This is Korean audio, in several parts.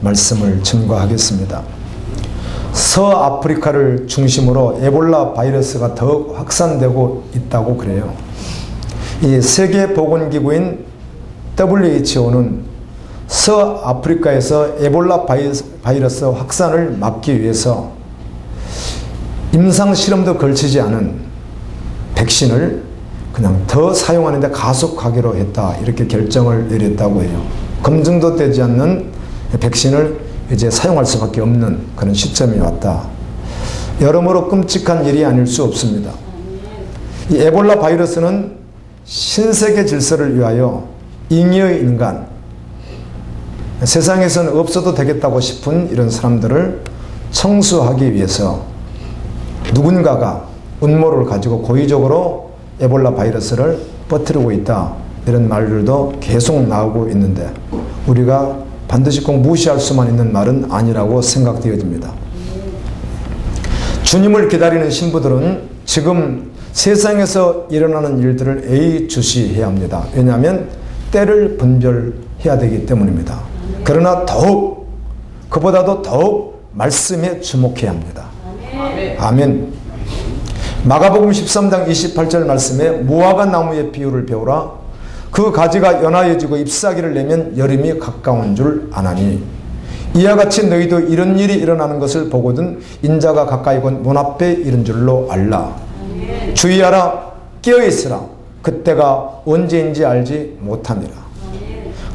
말씀을 증거하겠습니다. 서아프리카를 중심으로 에볼라 바이러스가 더욱 확산되고 있다고 그래요. 이 세계보건기구인 WHO는 서아프리카에서 에볼라 바이러스 확산을 막기 위해서 임상실험도 걸치지 않은 백신을 그냥 더 사용하는 데 가속하기로 했다, 이렇게 결정을 내렸다고 해요. 검증도 되지 않는 백신을 이제 사용할 수밖에 없는 그런 시점이 왔다. 여러모로 끔찍한 일이 아닐 수 없습니다. 이 에볼라 바이러스는 신세계 질서를 위하여 잉여의 인간, 세상에서는 없어도 되겠다고 싶은 이런 사람들을 청소하기 위해서 누군가가 음모를 가지고 고의적으로 에볼라 바이러스를 퍼뜨리고 있다, 이런 말들도 계속 나오고 있는데 우리가 반드시 꼭 무시할 수만 있는 말은 아니라고 생각되어집니다. 주님을 기다리는 신부들은 지금 세상에서 일어나는 일들을 예의주시해야 합니다. 왜냐하면 때를 분별해야 되기 때문입니다. 그러나 더욱, 그보다도 더욱 말씀에 주목해야 합니다. 아멘. 마가복음 13장 28절 말씀에 무화과 나무의 비유를 배우라. 그 가지가 연하여지고 잎사귀를 내면 여름이 가까운 줄 아나니 이와 같이 너희도 이런 일이 일어나는 것을 보거든 인자가 가까이 곧 문 앞에 이른 줄로 알라. 주의하라, 깨어있으라. 그때가 언제인지 알지 못함이라.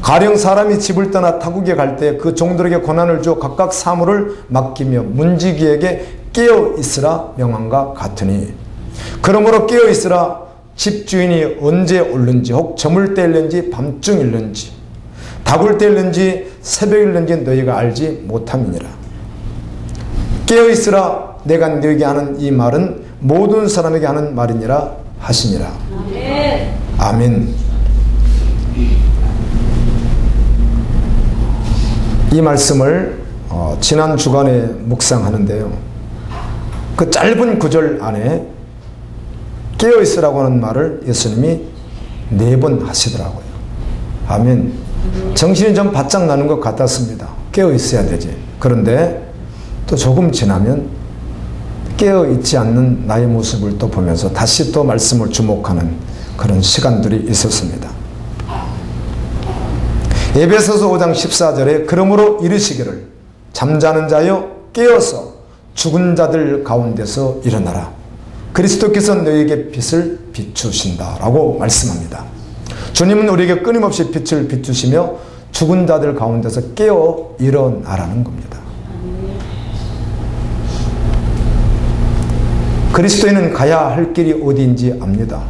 가령 사람이 집을 떠나 타국에 갈 때 그 종들에게 고난을 줘 각각 사물을 맡기며 문지기에게 깨어있으라 명함과 같으니 그러므로 깨어있으라. 집주인이 언제 올는지 혹 저물 때일는지 밤중일는지 다굴 때일는지 새벽일는지 너희가 알지 못함이니라. 깨어있으라. 내가 너희에게 하는 이 말은 모든 사람에게 하는 말이니라 하시니라. 아멘. 이 말씀을 지난 주간에 묵상하는데요, 그 짧은 구절 안에 깨어있으라고 하는 말을 예수님이 4번 하시더라고요. 아멘. 정신이 좀 바짝 나는 것 같았습니다. 깨어있어야 되지. 그런데 또 조금 지나면 깨어있지 않는 나의 모습을 또 보면서 다시 또 말씀을 주목하는 그런 시간들이 있었습니다. 에베소서 5장 14절에 그러므로 이르시기를 잠자는 자여 깨어서 죽은 자들 가운데서 일어나라. 그리스도께서 너희에게 빛을 비추신다 라고 말씀합니다. 주님은 우리에게 끊임없이 빛을 비추시며 죽은 자들 가운데서 깨어 일어나라는 겁니다. 그리스도인은 가야 할 길이 어디인지 압니다.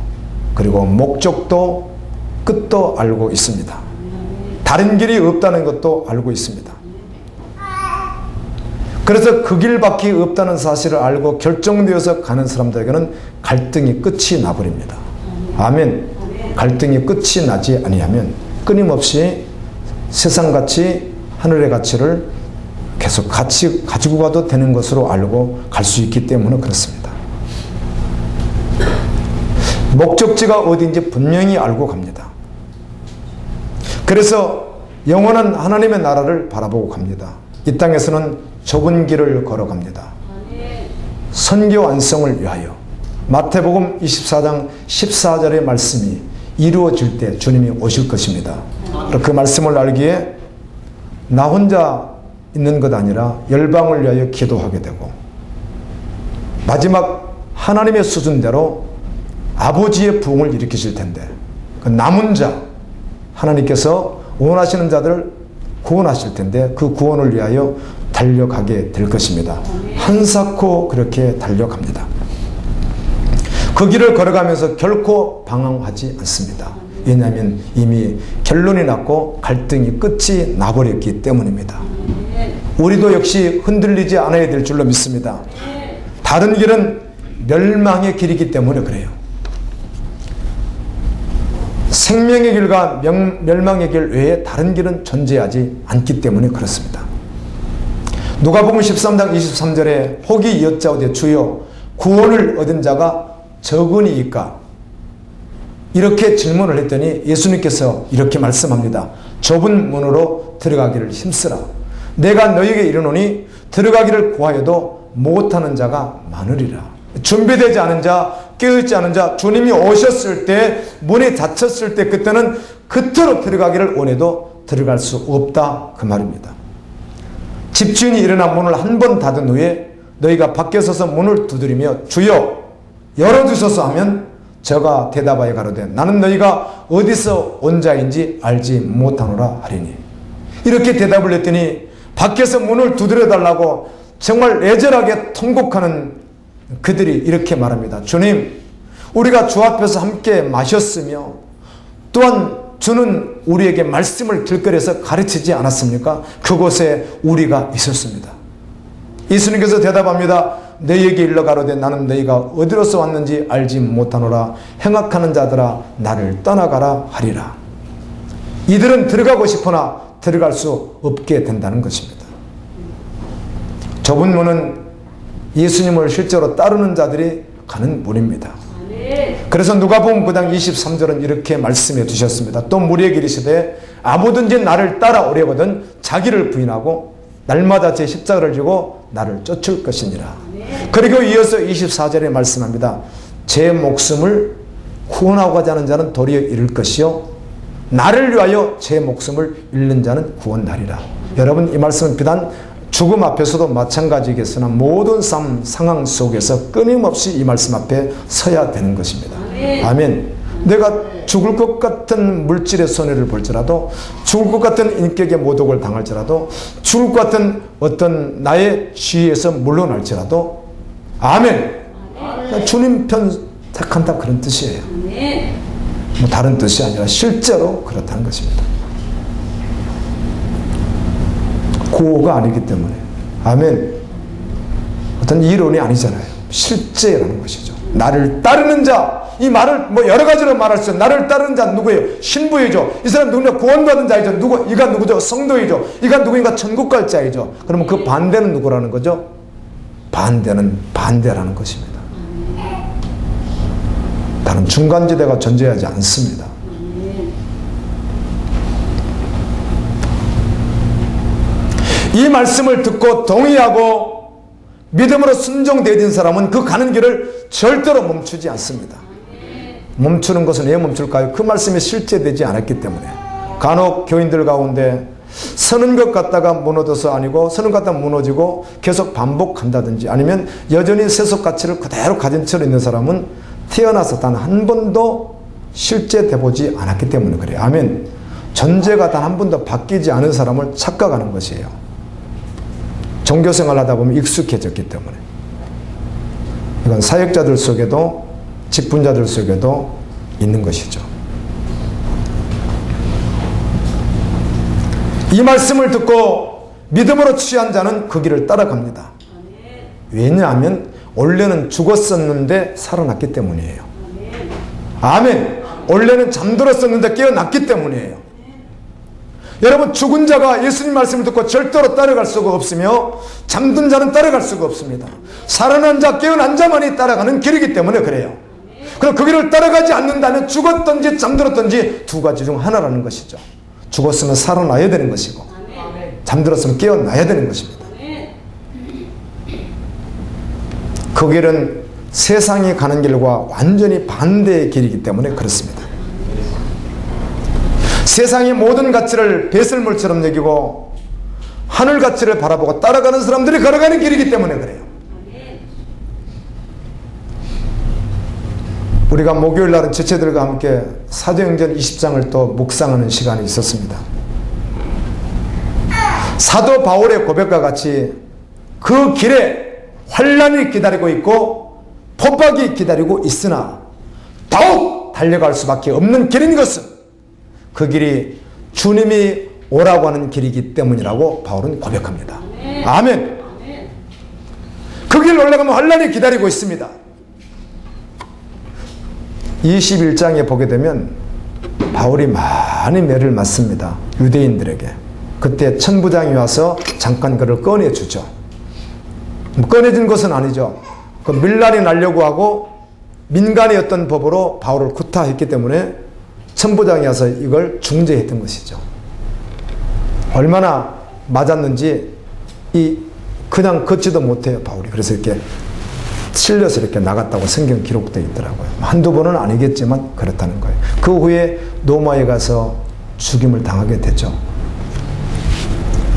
그리고 목적도 끝도 알고 있습니다. 다른 길이 없다는 것도 알고 있습니다. 그래서 그 길밖에 없다는 사실을 알고 결정되어서 가는 사람들에게는 갈등이 끝이 나버립니다. 아멘. 갈등이 끝이 나지 아니하면 끊임없이 세상같이 하늘의 가치를 계속 같이 가지고 가도 되는 것으로 알고 갈 수 있기 때문에 그렇습니다. 목적지가 어디인지 분명히 알고 갑니다. 그래서 영원한 하나님의 나라를 바라보고 갑니다. 이 땅에서는 좁은 길을 걸어갑니다. 선교 완성을 위하여. 마태복음 24장 14절의 말씀이 이루어질 때 주님이 오실 것입니다. 그 말씀을 알기에 나 혼자 있는 것 아니라 열방을 위하여 기도하게 되고 마지막 하나님의 수준대로 아버지의 부흥을 일으키실 텐데 그 남은 자 하나님께서 원하시는 자들을 구원하실 텐데 그 구원을 위하여 달려가게 될 것입니다. 한사코 그렇게 달려갑니다. 그 길을 걸어가면서 결코 방황하지 않습니다. 왜냐하면 이미 결론이 났고 갈등이 끝이 나버렸기 때문입니다. 우리도 역시 흔들리지 않아야 될 줄로 믿습니다. 다른 길은 멸망의 길이기 때문에 그래요. 생명의 길과 멸망의 길 외에 다른 길은 존재하지 않기 때문에 그렇습니다. 누가복음 13장 23절에 혹이 여짜오되 주여 구원을 얻은 자가 적으니이까 이렇게 질문을 했더니 예수님께서 이렇게 말씀합니다. 좁은 문으로 들어가기를 힘쓰라. 내가 너희에게 이르노니 들어가기를 구하여도 못하는 자가 많으리라. 준비되지 않은 자, 깨어있지 않은 자, 주님이 오셨을 때, 문이 닫혔을 때 그때는 그토록 들어가기를 원해도 들어갈 수 없다, 그 말입니다. 집주인이 일어나 문을 한 번 닫은 후에 너희가 밖에 서서 문을 두드리며 주여 열어주소서 하면 저가 대답하여 가로되 나는 너희가 어디서 온 자인지 알지 못하노라 하리니. 이렇게 대답을 했더니 밖에서 문을 두드려 달라고 정말 애절하게 통곡하는 그들이 이렇게 말합니다. 주님, 우리가 주 앞에서 함께 마셨으며 또한 주는 우리에게 말씀을 길거리에서 가르치지 않았습니까? 그곳에 우리가 있었습니다. 예수님께서 대답합니다. 너희에게 일러 가로되 나는 너희가 어디로서 왔는지 알지 못하노라. 행악하는 자들아 나를 떠나가라 하리라. 이들은 들어가고 싶으나 들어갈 수 없게 된다는 것입니다. 좁은 문은 예수님을 실제로 따르는 자들이 가는 문입니다. 그래서 누가복음 9장 23절은 이렇게 말씀해 주셨습니다. 또 무리에게 이르시되 아무든지 나를 따라오려거든 자기를 부인하고 날마다 제 십자가를 지고 나를 쫓을 것이니라. 그리고 이어서 24절에 말씀합니다. 제 목숨을 구원하고자 하는 자는 도리어 잃을 것이요 나를 위하여 제 목숨을 잃는 자는 구원하리라. 여러분, 이 말씀은 비단 죽음 앞에서도 마찬가지겠으나 모든 삶 상황 속에서 끊임없이 이 말씀 앞에 서야 되는 것입니다. 아멘. 내가 죽을 것 같은 물질의 손해를 볼지라도, 죽을 것 같은 인격의 모독을 당할지라도, 죽을 것 같은 어떤 나의 지위에서 물러날지라도, 아멘. 주님 편 택한다, 그런 뜻이에요. 뭐 다른 뜻이 아니라 실제로 그렇다는 것입니다. 구호가 아니기 때문에. 아멘. 어떤 이론이 아니잖아요. 실제라는 것이죠. 나를 따르는 자, 이 말을 뭐 여러 가지로 말할 수 있어요. 나를 따르는 자 누구예요? 신부이죠. 이 사람 누구냐? 구원받은 자이죠. 이가 누구죠? 성도이죠. 이가 누구인가? 천국 갈 자이죠. 그러면 그 반대는 누구라는 거죠? 반대는 반대라는 것입니다. 다른 중간지대가 존재하지 않습니다. 이 말씀을 듣고 동의하고 믿음으로 순종되어진 사람은 그 가는 길을 절대로 멈추지 않습니다. 멈추는 것은 왜 멈출까요? 그 말씀이 실제되지 않았기 때문에. 간혹 교인들 가운데 서는 것 같다가 무너져서 아니고 서는 것 같다가 무너지고 계속 반복한다든지 아니면 여전히 세속 가치를 그대로 가진 채로 있는 사람은 태어나서 단 한 번도 실제돼 보지 않았기 때문에 그래요. 아멘. 존재가 단 한 번도 바뀌지 않은 사람을 착각하는 것이에요. 종교생활 하다 보면 익숙해졌기 때문에. 이건 사역자들 속에도 직분자들 속에도 있는 것이죠. 이 말씀을 듣고 믿음으로 취한 자는 그 길을 따라갑니다. 왜냐하면 원래는 죽었었는데 살아났기 때문이에요. 아멘. 원래는 잠들었었는데 깨어났기 때문이에요. 여러분, 죽은 자가 예수님 말씀을 듣고 절대로 따라갈 수가 없으며 잠든 자는 따라갈 수가 없습니다. 살아난 자, 깨어난 자만이 따라가는 길이기 때문에 그래요. 그럼 그 길을 따라가지 않는다면 죽었든지 잠들었든지 두 가지 중 하나라는 것이죠. 죽었으면 살아나야 되는 것이고 잠들었으면 깨어나야 되는 것입니다. 그 길은 세상이 가는 길과 완전히 반대의 길이기 때문에 그렇습니다. 세상의 모든 가치를 배설물처럼 여기고 하늘 가치를 바라보고 따라가는 사람들이 걸어가는 길이기 때문에 그래요. 우리가 목요일 날은 지체들과 함께 사도행전 20장을 또 묵상하는 시간이 있었습니다. 사도 바울의 고백과 같이 그 길에 환난이 기다리고 있고 폭박이 기다리고 있으나 더욱 달려갈 수밖에 없는 길인 것은 그 길이 주님이 오라고 하는 길이기 때문이라고 바울은 고백합니다. 아멘. 그 길 올라가면 환난이 기다리고 있습니다. 21장에 보게 되면 바울이 많이 매를 맞습니다. 유대인들에게. 그때 천부장이 와서 잠깐 그를 꺼내주죠. 꺼내준 것은 아니죠. 그 밀란이 나려고 하고 민간의 어떤 법으로 바울을 구타했기 때문에 천부장이 와서 이걸 중재했던 것이죠. 얼마나 맞았는지 그냥 걷지도 못해요, 바울이. 그래서 이렇게 실려서 이렇게 나갔다고 성경 기록되어 있더라고요. 한두 번은 아니겠지만 그렇다는 거예요. 그 후에 로마에 가서 죽임을 당하게 되죠.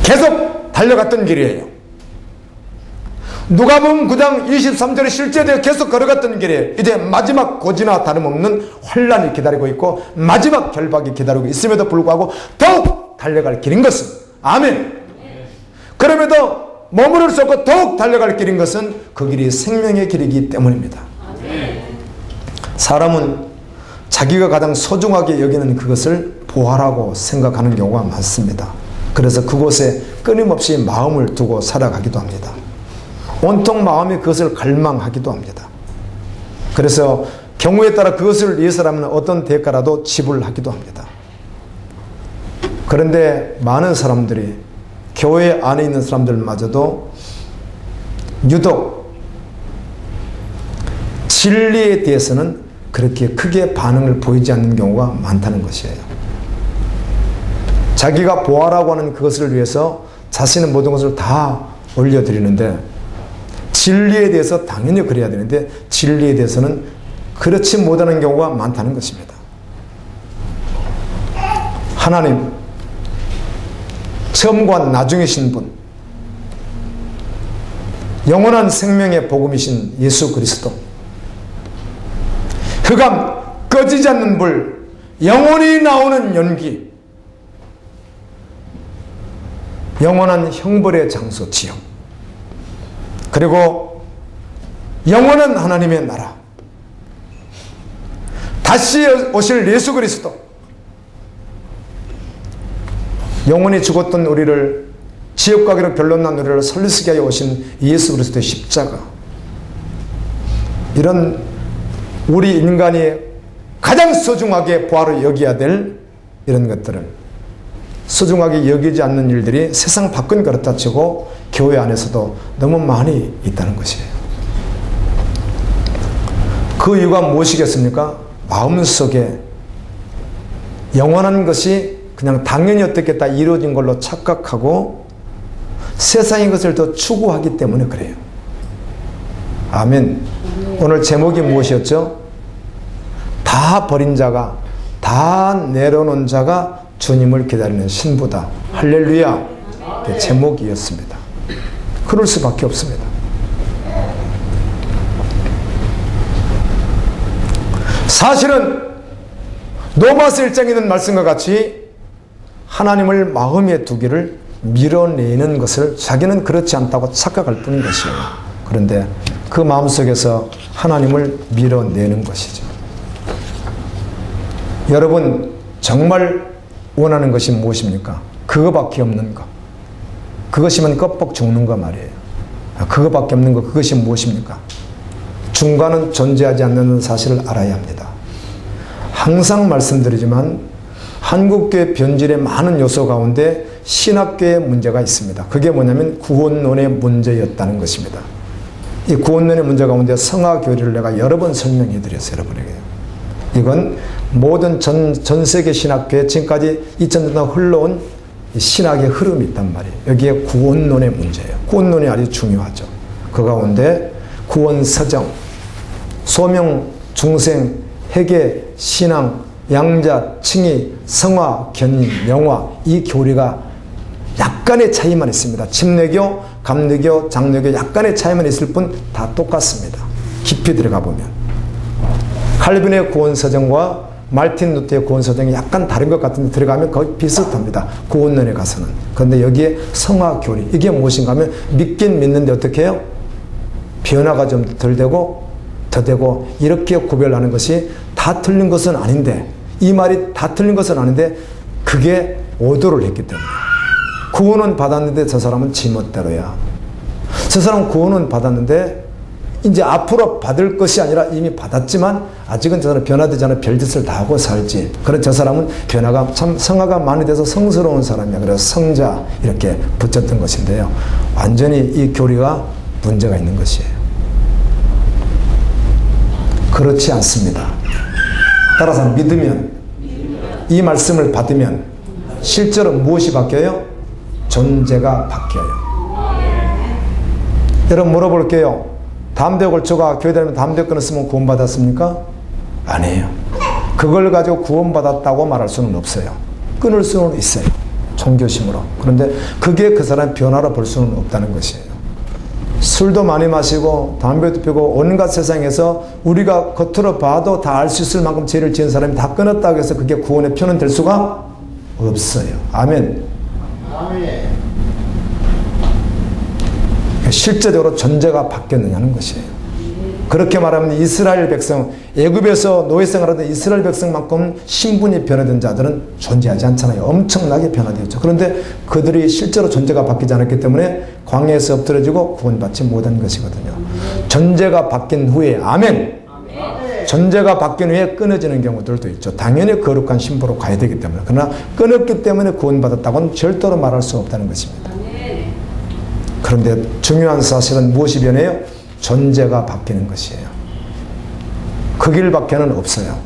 계속 달려갔던 길이에요. 누가복음 9장 23절에 실제로 계속 걸어갔던 길에 이제 마지막 고지나 다름없는 환란이 기다리고 있고 마지막 결박이 기다리고 있음에도 불구하고 더욱 달려갈 길인 것은, 아멘. 그럼에도 머무를 수 없고 더욱 달려갈 길인 것은 그 길이 생명의 길이기 때문입니다. 사람은 자기가 가장 소중하게 여기는 그것을 보화라고 생각하는 경우가 많습니다. 그래서 그곳에 끊임없이 마음을 두고 살아가기도 합니다. 온통 마음이 그것을 갈망하기도 합니다. 그래서 경우에 따라 그것을 위해서라면 어떤 대가라도 지불하기도 합니다. 그런데 많은 사람들이, 교회 안에 있는 사람들마저도 유독 진리에 대해서는 그렇게 크게 반응을 보이지 않는 경우가 많다는 것이에요. 자기가 보아라고 하는 그것을 위해서 자신의 모든 것을 다 올려드리는데, 진리에 대해서 당연히 그래야 되는데 진리에 대해서는 그렇지 못하는 경우가 많다는 것입니다. 하나님, 처음과 나중이신 분, 영원한 생명의 복음이신 예수 그리스도, 흑암, 꺼지지 않는 불, 영원히 나오는 연기, 영원한 형벌의 장소 지역, 그리고 영원한 하나님의 나라, 다시 오실 예수 그리스도, 영원히 죽었던 우리를, 지옥 가기로 결론난 우리를 설리시게 하여 오신 예수 그리스도의 십자가, 이런 우리 인간이 가장 소중하게 보아로 여겨야 될 이런 것들을 소중하게 여기지 않는 일들이 세상 밖은 그렇다 치고 교회 안에서도 너무 많이 있다는 것이에요. 그 이유가 무엇이겠습니까? 마음속에 영원한 것이 그냥 당연히 어떻게 다 이루어진 걸로 착각하고 세상의 것을 더 추구하기 때문에 그래요. 아멘. 오늘 제목이 무엇이었죠? 다 버린 자가, 다 내려놓은 자가 주님을 기다리는 신부다. 할렐루야. 제목이었습니다. 그럴 수밖에 없습니다. 사실은 로마서 1장에 있는 말씀과 같이 하나님을 마음에 두기를 밀어내는 것을 자기는 그렇지 않다고 착각할 뿐인 것이에요. 그런데 그 마음속에서 하나님을 밀어내는 것이죠. 여러분, 정말 원하는 것이 무엇입니까? 그거밖에 없는 것. 그것이면 껍벅 죽는 거 말이에요. 그거밖에 없는 것, 그것이 무엇입니까? 중간은 존재하지 않는 사실을 알아야 합니다. 항상 말씀드리지만 한국교회 변질의 많은 요소 가운데 신학교의 문제가 있습니다. 그게 뭐냐면 구원론의 문제였다는 것입니다. 이 구원론의 문제 가운데 성화교리를 내가 여러 번 설명해 드렸어요, 여러분에게. 이건 모든 전 세계 신학교에 지금까지 2000년 동안 흘러온 신학의 흐름이 있단 말이에요. 여기에 구원론의 문제예요. 구원론이 아주 중요하죠. 그 가운데 구원 서정, 소명, 중생, 회개, 신앙, 양자, 칭의, 성화, 견인, 영화, 이 교리가 약간의 차이만 있습니다. 침례교, 감리교, 장로교 약간의 차이만 있을 뿐 다 똑같습니다. 깊이 들어가 보면 칼빈의 구원서정과 말틴 루터의 구원서정이 약간 다른 것 같은데 들어가면 거의 비슷합니다. 구원론에 가서는. 그런데 여기에 성화교리, 이게 무엇인가 하면 믿긴 믿는데 어떻게 해요? 변화가 좀 덜 되고 더 되고 이렇게 구별하는 것이 다 틀린 것은 아닌데, 이 말이 다 틀린 것은 아닌데 그게 오도를 했기 때문에. 구원은 받았는데 저 사람은 지멋대로야. 저 사람은 구원은 받았는데 이제 앞으로 받을 것이 아니라 이미 받았지만 아직은 저 사람은 변화되지 않은 별짓을 다 하고 살지. 그런 저 사람은 변화가 참 성화가 많이 돼서 성스러운 사람이야. 그래서 성자 이렇게 붙였던 것인데요. 완전히 이 교리가 문제가 있는 것이에요. 그렇지 않습니다. 따라서 믿으면, 이 말씀을 받으면 실제로 무엇이 바뀌어요? 존재가 바뀌어요. 여러분 물어볼게요. 담배 걸쳐가 교회 다니면 담배 끊었으면 구원받았습니까? 아니에요. 그걸 가지고 구원받았다고 말할 수는 없어요. 끊을 수는 있어요. 종교심으로. 그런데 그게 그 사람의 변화로 볼 수는 없다는 것이에요. 술도 많이 마시고 담배도 피우고 온갖 세상에서 우리가 겉으로 봐도 다 알 수 있을 만큼 죄를 지은 사람이 다 끊었다고 해서 그게 구원의 표는 될 수가 없어요. 아멘. 아멘. 실제적으로 존재가 바뀌었느냐는 것이에요. 그렇게 말하면 이스라엘 백성, 애굽에서 노예 생활하던 이스라엘 백성만큼 신분이 변화된 자들은 존재하지 않잖아요. 엄청나게 변화되었죠. 그런데 그들이 실제로 존재가 바뀌지 않았기 때문에 광야에서 엎드려지고 구원받지 못한 것이거든요. 존재가 바뀐 후에 아멘. 존재가 바뀐 후에 끊어지는 경우들도 있죠. 당연히 거룩한 신부로 가야 되기 때문에. 그러나 끊었기 때문에 구원받았다고는 절대로 말할 수 없다는 것입니다. 그런데 중요한 사실은 무엇이 변해요? 존재가 바뀌는 것이에요. 그 길밖에는 없어요.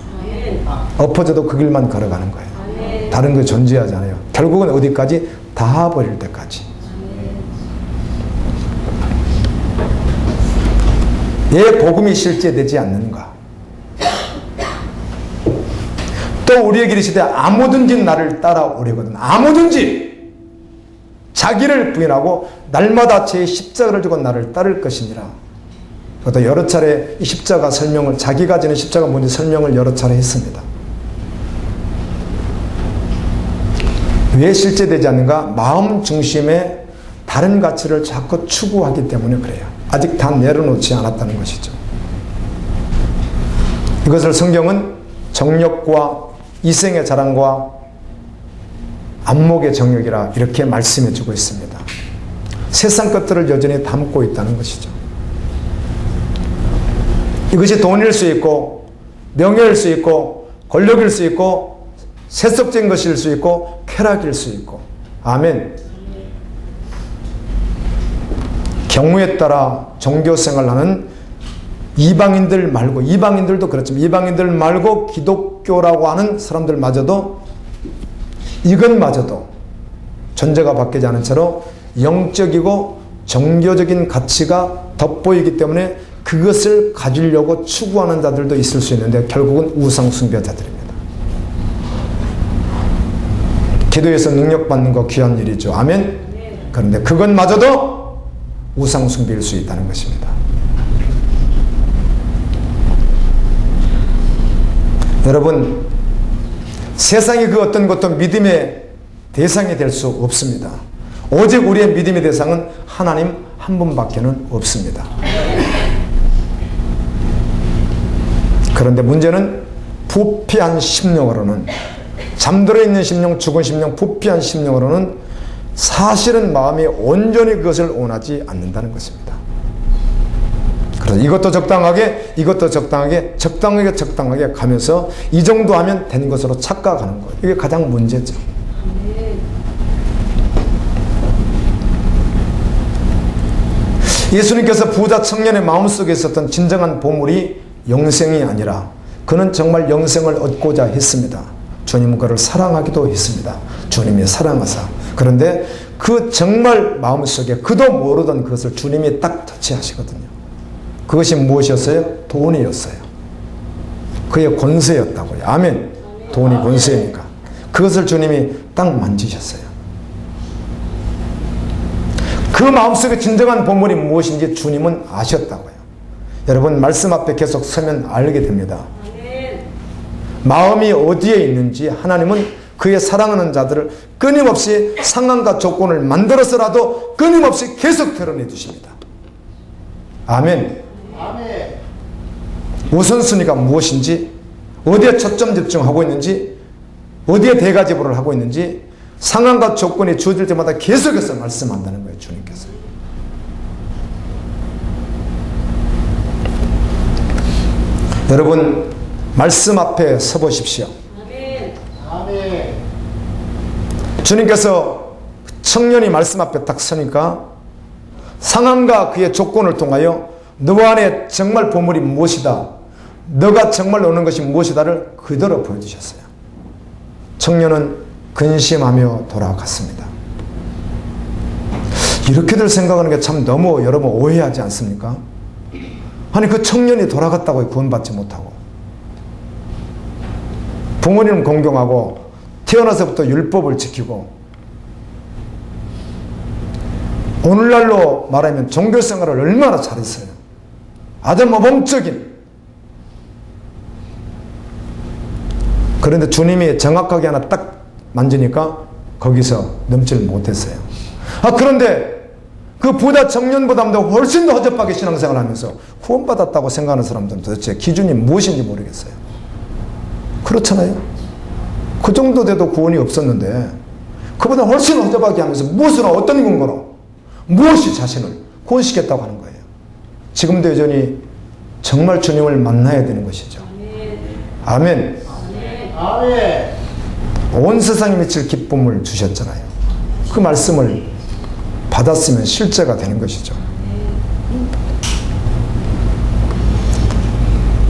엎어져도 그 길만 걸어가는 거예요. 다른 거 존재하지 않아요. 결국은 어디까지? 다 버릴 때까지. 왜 복음이 실제되지 않는가? 또 우리에게 이르시되 아무든지 나를 따라오려거든. 아무든지 자기를 부인하고 날마다 제 십자가를 지고 나를 따를 것이니라. 그것도 여러 차례 이 십자가 설명을, 자기가 지는 십자가 뭔지 설명을 여러 차례 했습니다. 왜 실제되지 않는가? 마음 중심에 다른 가치를 자꾸 추구하기 때문에 그래요. 아직 다 내려놓지 않았다는 것이죠. 이것을 성경은 정욕과 이생의 자랑과 안목의 정욕이라 이렇게 말씀해 주고 있습니다. 세상 것들을 여전히 담고 있다는 것이죠. 이것이 돈일 수 있고 명예일 수 있고 권력일 수 있고 세속적인 것일 수 있고 쾌락일 수 있고. 아멘. 경우에 따라 종교생활을 하는 이방인들 말고, 이방인들도 그렇지만 이방인들 말고 기독교라고 하는 사람들마저도 이것마저도 존재가 바뀌지 않은 채로 영적이고 종교적인 가치가 돋보이기 때문에 그것을 가지려고 추구하는 자들도 있을 수 있는데 결국은 우상숭배자들입니다. 기도에서 능력받는 거 귀한 일이죠. 아멘. 그런데 그것마저도 우상숭배일 수 있다는 것입니다. 여러분, 세상의 그 어떤 것도 믿음의 대상이 될 수 없습니다. 오직 우리의 믿음의 대상은 하나님 한 분밖에는 없습니다. 그런데 문제는 부패한 심령으로는, 잠들어 있는 심령, 죽은 심령, 부패한 심령으로는 사실은 마음이 온전히 그것을 원하지 않는다는 것입니다. 그래서 이것도 적당하게, 이것도 적당하게, 적당하게 가면서 이 정도 하면 된 것으로 착각하는 거예요. 이게 가장 문제죠. 예수님께서 부자 청년의 마음속에 있었던 진정한 보물이 영생이 아니라 그는 정말 영생을 얻고자 했습니다. 주님은 그를 사랑하기도 했습니다. 주님이 사랑하사. 그런데 그 정말 마음속에 그도 모르던 그것을 주님이 딱 터치하시거든요. 그것이 무엇이었어요? 돈이었어요. 그의 권세였다고요. 아멘. 돈이 권세니까. 그것을 주님이 딱 만지셨어요. 그 마음속에 진정한 보물이 무엇인지 주님은 아셨다고요. 여러분, 말씀 앞에 계속 서면 알게 됩니다. 마음이 어디에 있는지 하나님은 그의 사랑하는 자들을 끊임없이 상황과 조건을 만들어서라도 끊임없이 계속 드러내 주십니다. 아멘. 아멘. 우선순위가 무엇인지, 어디에 초점 집중하고 있는지, 어디에 대가지보를 하고 있는지 상황과 조건이 주어질 때마다 계속해서 말씀한다는 거예요. 주님께서. 여러분, 말씀 앞에 서보십시오. 아멘. 주님께서 청년이 말씀 앞에 딱 서니까 상황과 그의 조건을 통하여 너 안에 정말 보물이 무엇이다, 너가 정말 노는 것이 무엇이다를 그대로 보여주셨어요. 청년은 근심하며 돌아갔습니다. 이렇게들 생각하는 게 참 너무 여러분 오해하지 않습니까? 아니 그 청년이 돌아갔다고 구원받지 못하고 부모님 공경하고 태어나서부터 율법을 지키고 오늘날로 말하면 종교생활을 얼마나 잘했어요. 아주 모범적인. 그런데 주님이 정확하게 하나 딱 만지니까 거기서 넘지를 못했어요. 그런데 그 부자 청년보다도 훨씬 더 허접하게 신앙생활을 하면서 구원받았다고 생각하는 사람들은 도대체 기준이 무엇인지 모르겠어요. 그렇잖아요. 그 정도 돼도 구원이 없었는데 그보다 훨씬 허접하게 하면서 무엇으로 어떤 근거로 무엇이 자신을 구원시켰다고 하는 거예요. 지금도 여전히 정말 주님을 만나야 되는 것이죠. 아멘. 아멘. 온 세상에 미칠 기쁨을 주셨잖아요. 그 말씀을 받았으면 실제가 되는 것이죠.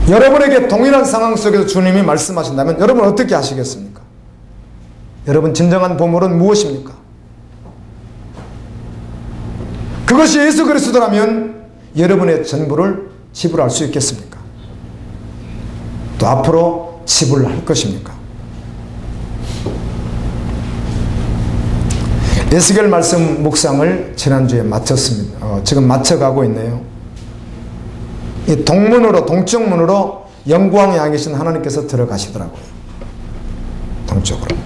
여러분에게 동일한 상황 속에서 주님이 말씀하신다면 여러분 어떻게 하시겠습니까? 여러분 진정한 보물은 무엇입니까? 그것이 예수 그리스도라면 여러분의 전부를 지불할 수 있겠습니까? 또 앞으로 지불할 것입니까? 에스겔 말씀 묵상을 지난주에 마쳤습니다. 지금 마쳐가고 있네요. 이 동문으로, 동쪽 문으로 영광에 향해 계신 하나님께서 들어가시더라고요. 동쪽으로.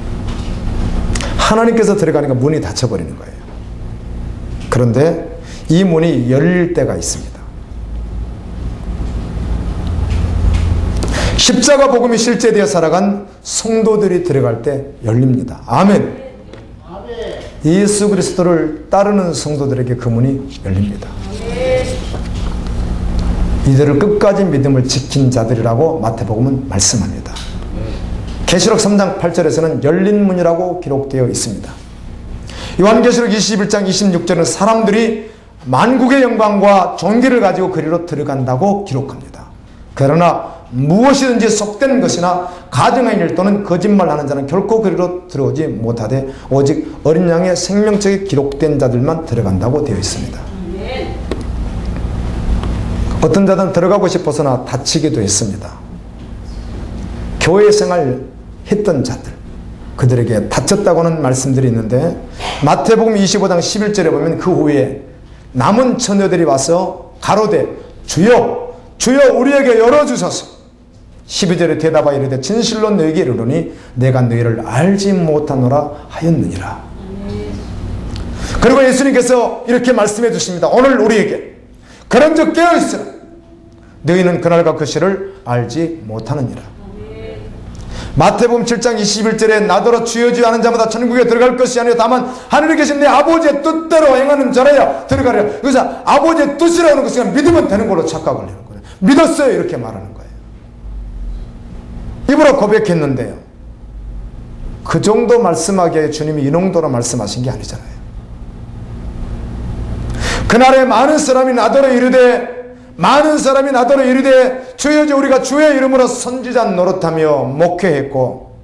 하나님께서 들어가니까 문이 닫혀버리는 거예요. 그런데 이 문이 열릴 때가 있습니다. 십자가 복음이 실제되어 살아간 성도들이 들어갈 때 열립니다. 아멘. 예수 그리스도를 따르는 성도들에게 그 문이 열립니다. 이들을 끝까지 믿음을 지킨 자들이라고 마태복음은 말씀합니다. 계시록 3장 8절에서는 열린 문이라고 기록되어 있습니다. 요한계시록 21장 26절은 사람들이 만국의 영광과 존귀를 가지고 그리로 들어간다고 기록합니다. 그러나 무엇이든지 속된 것이나 가증한 일 또는 거짓말하는 자는 결코 그리로 들어오지 못하되 오직 어린 양의 생명책에 기록된 자들만 들어간다고 되어 있습니다. 어떤 자들은 들어가고 싶어서나 다치기도 했습니다. 교회 생활 했던 자들, 그들에게 다쳤다고는 말씀들이 있는데 마태복음 25장 11절에 보면 그 후에 남은 처녀들이 와서 가로되 주여 주여 우리에게 열어주소서. 12절에 대답하여 이르되 진실로 너희에게 이르노니 내가 너희를 알지 못하노라 하였느니라. 그리고 예수님께서 이렇게 말씀해 주십니다. 오늘 우리에게 그런즉 깨어있으라. 너희는 그날과 그 시를 알지 못하느니라. 마태복음 7장 21절에 나더러 주여 주여 하는 자마다 천국에 들어갈 것이 아니라 다만 하늘에 계신 내 아버지의 뜻대로 행하는 자라야 들어가리라. 그래서 아버지의 뜻이라는 것은 믿으면 되는 걸로 착각을 하는 거예요. 믿었어요 이렇게 말하는 거예요. 입으로 고백했는데요. 그 정도 말씀하기에 주님이 이 정도로 말씀하신 게 아니잖아요. 그날에 많은 사람이 나더러 이르되 주여 우리가 주의 이름으로 선지자 노릇하며 목회했고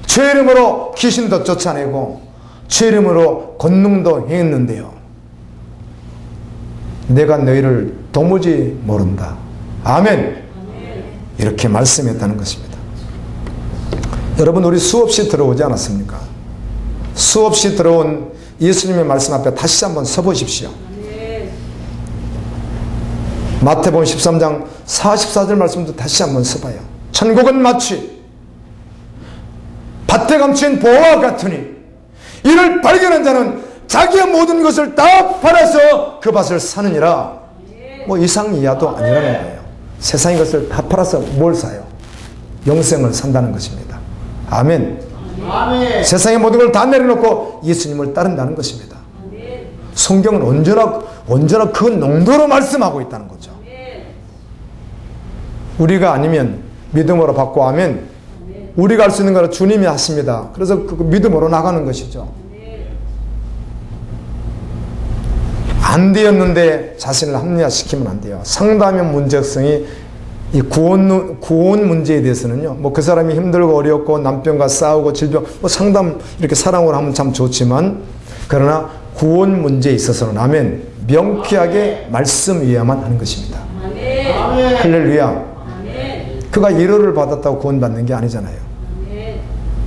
주의 이름으로 귀신도 쫓아내고 주의 이름으로 권능도 행했는데요. 내가 너희를 도무지 모른다. 아멘. 이렇게 말씀했다는 것입니다. 여러분 우리 수없이 들어오지 않았습니까? 수없이 들어온 예수님의 말씀 앞에 다시 한번 서보십시오. 마태복음 13장 44절 말씀도 다시 한번 써봐요. 천국은 마치 밭에 감춘 보화와 같으니 이를 발견한 자는 자기의 모든 것을 다 팔아서 그 밭을 사느니라. 뭐 이상 이하도 아니라는 거예요. 세상의 것을 다 팔아서 뭘 사요? 영생을 산다는 것입니다. 아멘. 아멘. 세상의 모든 걸 다 내려놓고 예수님을 따른다는 것입니다. 성경은 언제나 그 농도로 말씀하고 있다는 거죠. 우리가 아니면 믿음으로 받고 하면 우리가 할 수 있는 거는 주님이 하십니다. 그래서 그 믿음으로 나가는 것이죠. 안 되었는데 자신을 합리화시키면 안 돼요. 상담의 문제성이 이 구원 문제에 대해서는요. 뭐 그 사람이 힘들고 어렵고 남편과 싸우고 질병, 뭐 상담 이렇게 사랑으로 하면 참 좋지만 그러나 구원 문제에 있어서는 아멘, 명쾌하게 말씀이어야만 하는 것입니다. 아멘. 할렐루야. 그가 위로를 받았다고 구원받는 게 아니잖아요.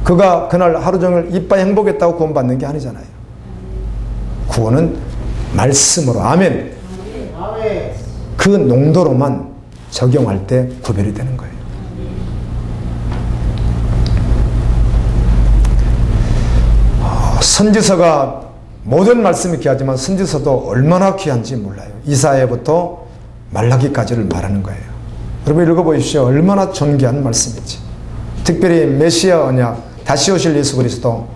그가 그날 하루 종일 이빠이 행복했다고 구원받는 게 아니잖아요. 구원은 말씀으로, 아멘, 아멘. 그 농도로만 적용할 때 구별이 되는 거예요. 선지서가 모든 말씀이 귀하지만 선지서도 얼마나 귀한지 몰라요. 이사야부터 말라기까지를 말하는 거예요. 여러분 읽어보십시오. 얼마나 존귀한 말씀이지. 특별히 메시아 언약, 다시 오실 예수 그리스도,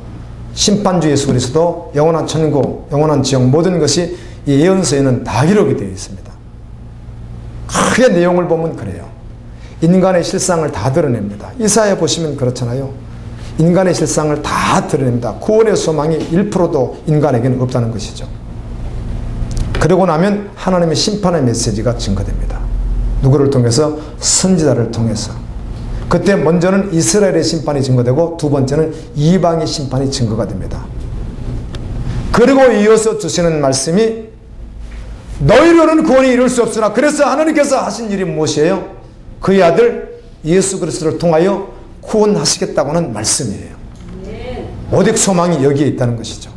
심판주 예수 그리스도, 영원한 천국, 영원한 지옥, 모든 것이 이 예언서에는 다 기록이 되어 있습니다. 크게 내용을 보면 그래요. 인간의 실상을 다 드러냅니다. 이사야 보시면 그렇잖아요. 인간의 실상을 다 드러냅니다. 구원의 소망이 1%도 인간에게는 없다는 것이죠. 그러고 나면 하나님의 심판의 메시지가 증거됩니다. 누구를 통해서? 선지자를 통해서. 그때 먼저는 이스라엘의 심판이 증거되고 두 번째는 이방의 심판이 증거가 됩니다. 그리고 이어서 주시는 말씀이 너희로는 구원이 이룰 수 없으나 그래서 하나님께서 하신 일이 무엇이에요? 그의 아들 예수 그리스도를 통하여 구원하시겠다고는 말씀이에요. 오직 소망이 여기에 있다는 것이죠.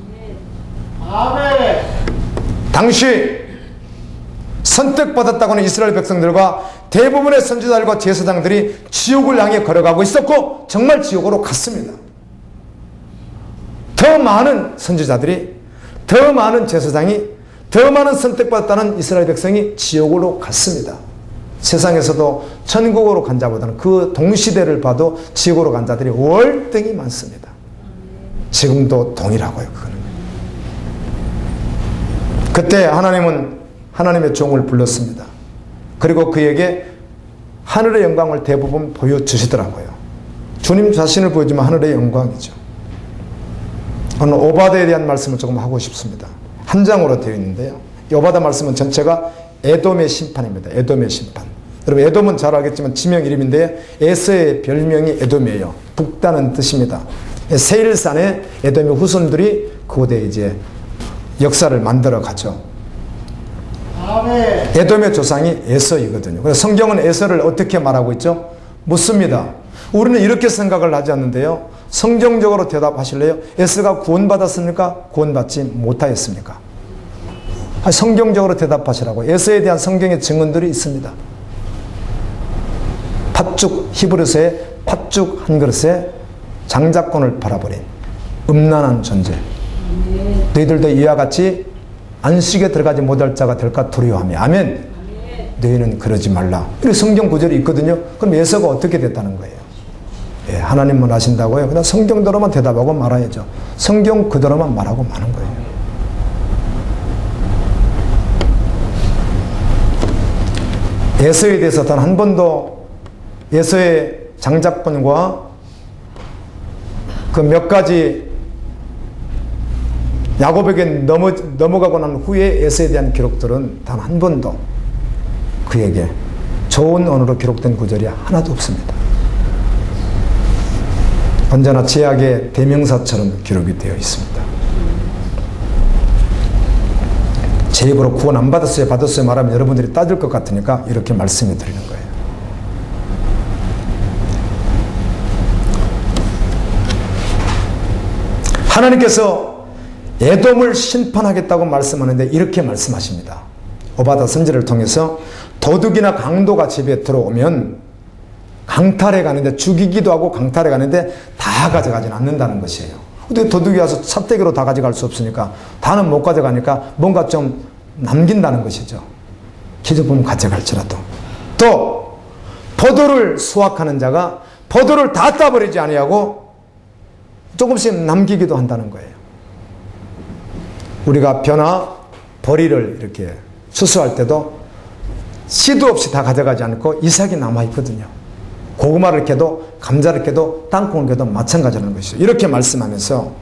아멘. 당시 선택받았다고 하는 이스라엘 백성들과 대부분의 선지자들과 제사장들이 지옥을 향해 걸어가고 있었고 정말 지옥으로 갔습니다. 더 많은 선지자들이, 더 많은 제사장이, 더 많은 선택받았다는 이스라엘 백성이 지옥으로 갔습니다. 세상에서도 천국으로 간 자보다는 그 동시대를 봐도 지옥으로 간 자들이 월등히 많습니다. 지금도 동일하고요. 그거는. 그때 하나님은 하나님의 종을 불렀습니다. 그리고 그에게 하늘의 영광을 대부분 보여주시더라고요. 주님 자신을 보여주면 하늘의 영광이죠. 오늘 오바다에 대한 말씀을 조금 하고 싶습니다. 한 장으로 되어 있는데요. 이 오바다 말씀은 전체가 에돔의 심판입니다. 에돔의 심판. 여러분 에돔은 잘 알겠지만 지명 이름인데 에서의 별명이 에돔이에요. 북다는 뜻입니다. 세일산에 에돔의 후손들이 그곳에 이제 역사를 만들어 가죠. 아멘. 에돔의 조상이 에서이거든요. 그래서 성경은 에서를 어떻게 말하고 있죠? 묻습니다. 우리는 이렇게 생각을 하지 않는데요. 성경적으로 대답하실래요? 에서가 구원받았습니까? 구원받지 못하였습니까? 성경적으로 대답하시라고. 에서에 대한 성경의 증언들이 있습니다. 팥죽, 히브리서의 팥죽 한 그릇에 장자권을 팔아버린 음란한 존재. 너희들도 이와 같이 안식에 들어가지 못할 자가 될까 두려워하며. 아멘. 너희는 그러지 말라. 이렇게 성경 구절이 있거든요. 그럼 에서가 어떻게 됐다는 거예요? 예, 하나님만 하신다고요? 그냥 성경대로만 대답하고 말아야죠. 성경 그대로만 말하고 마는 거예요. 에서에 대해서 단 한 번도 에서의 장자권과 그 몇 가지 야곱에게 넘어가고 난 후에 에서에 대한 기록들은 단 한 번도 그에게 좋은 언어로 기록된 구절이 하나도 없습니다. 언제나 제약의 대명사처럼 기록이 되어 있습니다. 제 입으로 구원 안 받았어요, 받았어요 말하면 여러분들이 따질 것 같으니까 이렇게 말씀해 드리는 거예요. 하나님께서 에돔을 심판하겠다고 말씀하는데 이렇게 말씀하십니다. 오바다 선지를 통해서 도둑이나 강도가 집에 들어오면 강탈해 가는데, 죽이기도 하고 강탈해 가는데 다 가져가지는 않는다는 것이에요. 어떻게 도둑이 와서 삽대기로 다 가져갈 수 없으니까, 다는 못 가져가니까 뭔가 좀 남긴다는 것이죠. 기저품 가져갈지라도. 또 포도를 수확하는 자가 포도를 다 따버리지 아니하고 조금씩 남기기도 한다는 거예요. 우리가 벼나 보리를 이렇게 수수할 때도 씨도 없이 다 가져가지 않고 이삭이 남아있거든요. 고구마를 캐도 감자를 캐도 땅콩을 캐도 마찬가지라는 것이죠. 이렇게 말씀하면서,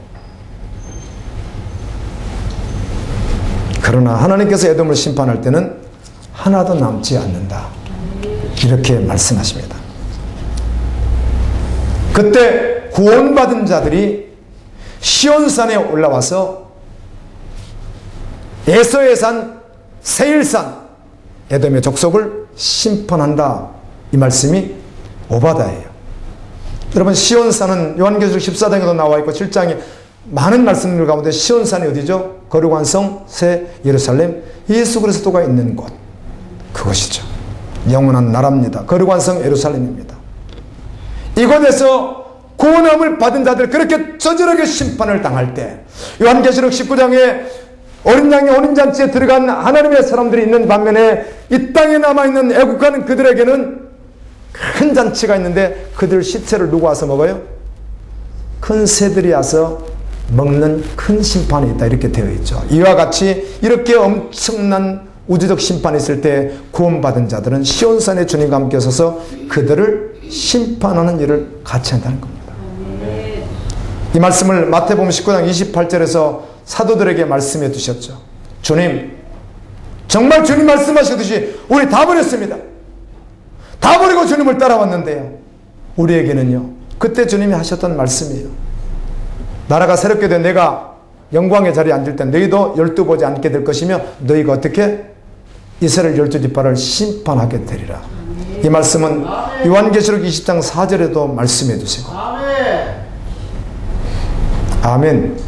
그러나 하나님께서 에돔을 심판할 때는 하나도 남지 않는다, 이렇게 말씀하십니다. 그때 구원받은 자들이 시온산에 올라와서 에서의 산 세일산 에돔의 족속을 심판한다. 이 말씀이 오바다예요. 여러분 시온산은 요한계시록 14장에도 나와 있고 7장에 많은 말씀들 가운데 시온산이 어디죠? 거룩한 성 새 예루살렘 예수 그리스도가 있는 곳, 그것이죠. 영원한 나라입니다. 거룩한 성 예루살렘입니다. 이곳에서 구원함을 받은 자들 그렇게 저절하게 심판을 당할 때 요한계시록 19장에 어린 양의 혼인잔치에 들어간 하나님의 사람들이 있는 반면에 이 땅에 남아있는 애국하는 그들에게는 큰 잔치가 있는데 그들 시체를 누가 와서 먹어요? 큰 새들이 와서 먹는 큰 심판이 있다. 이렇게 되어 있죠. 이와 같이 이렇게 엄청난 우주적 심판이 있을 때 구원받은 자들은 시온산의 주님과 함께 서서 그들을 심판하는 일을 같이 한다는 겁니다. 이 말씀을 마태복음 19장 28절에서 사도들에게 말씀해 주셨죠. 주님, 정말 주님 말씀하시듯이 우리 다 버렸습니다. 다 버리고 주님을 따라왔는데요. 우리에게는요. 그때 주님이 하셨던 말씀이에요. 나라가 새롭게 된 내가 영광의 자리에 앉을 때 너희도 열두 보지 않게 될 것이며 너희가 어떻게 이스라엘 12지파를 심판하게 되리라. 이 말씀은 요한계시록 20장 4절에도 말씀해 주시고 아멘. 아멘.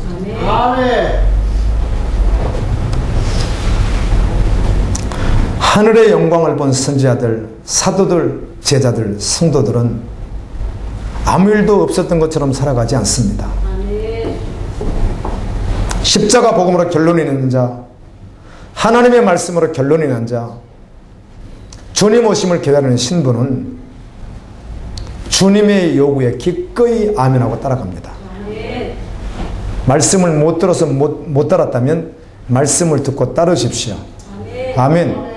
아멘. 하늘의 영광을 본 선지자들, 사도들, 제자들, 성도들은 아무 일도 없었던 것처럼 살아가지 않습니다. 십자가 복음으로 결론이 난 자, 하나님의 말씀으로 결론이 난 자, 주님 오심을 기다리는 신부는 주님의 요구에 기꺼이 아멘하고 따라갑니다. 말씀을 못 들어서 못 따랐다면 말씀을 듣고 따르십시오. 아멘.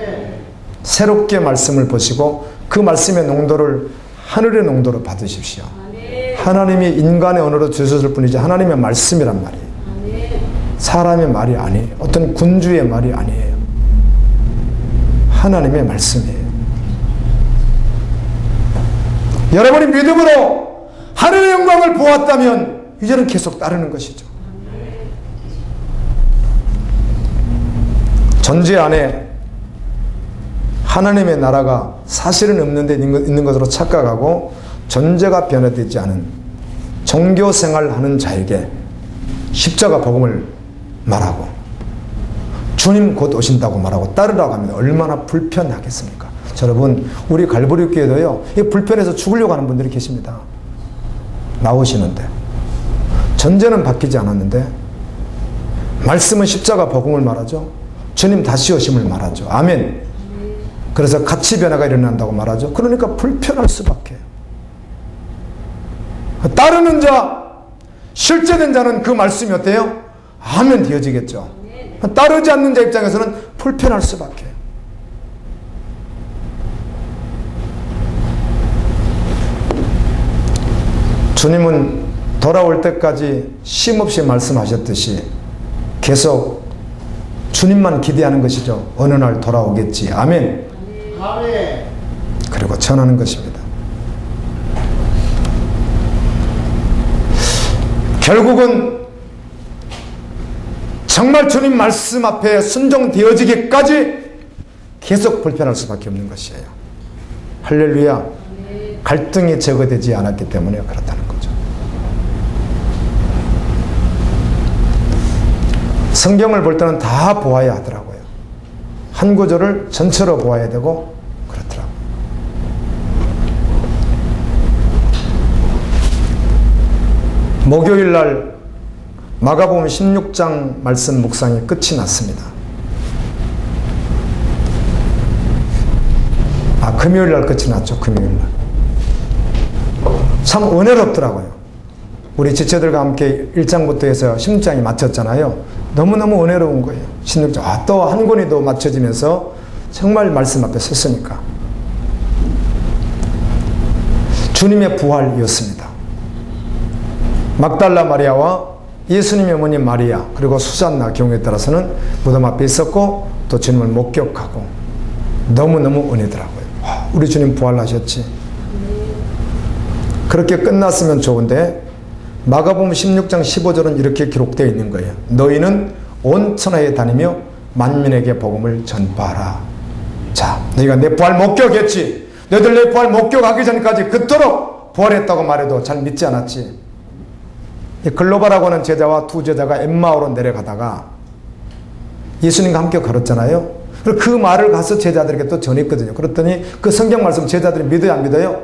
새롭게 말씀을 보시고 그 말씀의 농도를 하늘의 농도로 받으십시오. 하나님이 인간의 언어로 주셨을 뿐이지 하나님의 말씀이란 말이에요. 사람의 말이 아니에요. 어떤 군주의 말이 아니에요. 하나님의 말씀이에요. 여러분이 믿음으로 하늘의 영광을 보았다면 이제는 계속 따르는 것이죠. 전제 안에 하나님의 나라가 사실은 없는 데 있는 것으로 착각하고 전제가 변화되지 않은 종교생활하는 자에게 십자가 복음을 말하고 주님 곧 오신다고 말하고 따르라고 하면 얼마나 불편하겠습니까? 여러분, 우리 갈보리 교회도요, 이 불편해서 죽으려고 하는 분들이 계십니다. 나오시는데 전제는 바뀌지 않았는데 말씀은 십자가 복음을 말하죠. 주님 다시 오심을 말하죠. 아멘. 그래서 가치 변화가 일어난다고 말하죠. 그러니까 불편할 수밖에. 따르는 자, 실제된 자는 그 말씀이 어때요? 아멘 되어지겠죠. 따르지 않는 자 입장에서는 불편할 수밖에. 주님은 돌아올 때까지 쉼없이 말씀하셨듯이 계속 주님만 기대하는 것이죠. 어느 날 돌아오겠지. 아멘. 아멘. 그리고 전하는 것입니다. 결국은 정말 주님 말씀 앞에 순종되어지기까지 계속 불편할 수밖에 없는 것이에요. 할렐루야. 갈등이 제거되지 않았기 때문에 그렇다는 거죠. 성경을 볼 때는 다 보아야 하더라고요. 한 구절을 전체로 보아야 되고 그렇더라고요. 목요일 날 마가복음 16장 말씀 묵상이 끝이 났습니다. 금요일 날 끝이 났죠. 금요일 날. 참 은혜롭더라고요. 우리 지체들과 함께 1장부터 해서 16장이 맞췄잖아요. 너무너무 은혜로운 거예요. 16장. 또 한 권이 더 맞춰지면서 정말 말씀 앞에 섰으니까. 주님의 부활이었습니다. 막달라 마리아와 예수님의 어머니 마리아 그리고 수잔나 경우에 따라서는 무덤 앞에 있었고 또 주님을 목격하고 너무너무 은혜더라고요. 우리 주님 부활하셨지. 그렇게 끝났으면 좋은데 마가복음 16장 15절은 이렇게 기록되어 있는 거예요. 너희는 온 천하에 다니며 만민에게 복음을 전파하라. 자, 너희가 내 부활 목격했지. 너희들 내 부활 목격하기 전까지 그토록 부활했다고 말해도 잘 믿지 않았지. 글로바라고 하는 제자와 두 제자가 엠마오로 내려가다가 예수님과 함께 걸었잖아요. 그 말을 가서 제자들에게 또 전했거든요. 그랬더니 그 성경 말씀 제자들이 믿어요, 안 믿어요?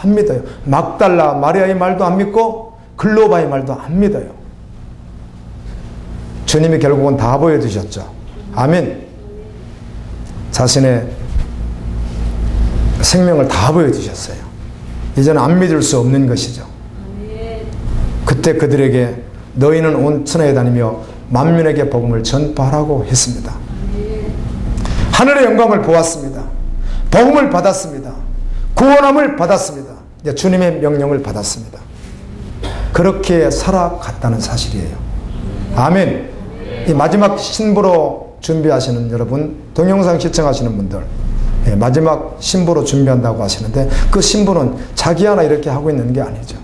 안 믿어요. 막달라 마리아의 말도 안 믿고 글로바의 말도 안 믿어요. 주님이 결국은 다 보여주셨죠. 아멘. 자신의 생명을 다 보여주셨어요. 이제는 안 믿을 수 없는 것이죠. 그때 그들에게 너희는 온 천하에 다니며 만민에게 복음을 전파하라고 했습니다. 하늘의 영광을 보았습니다. 복음을 받았습니다. 구원함을 받았습니다. 주님의 명령을 받았습니다. 그렇게 살아갔다는 사실이에요. 아멘. 이 마지막 신부로 준비하시는 여러분, 동영상 시청하시는 분들, 마지막 신부로 준비한다고 하시는데 그 신부는 자기 하나 이렇게 하고 있는 게 아니죠.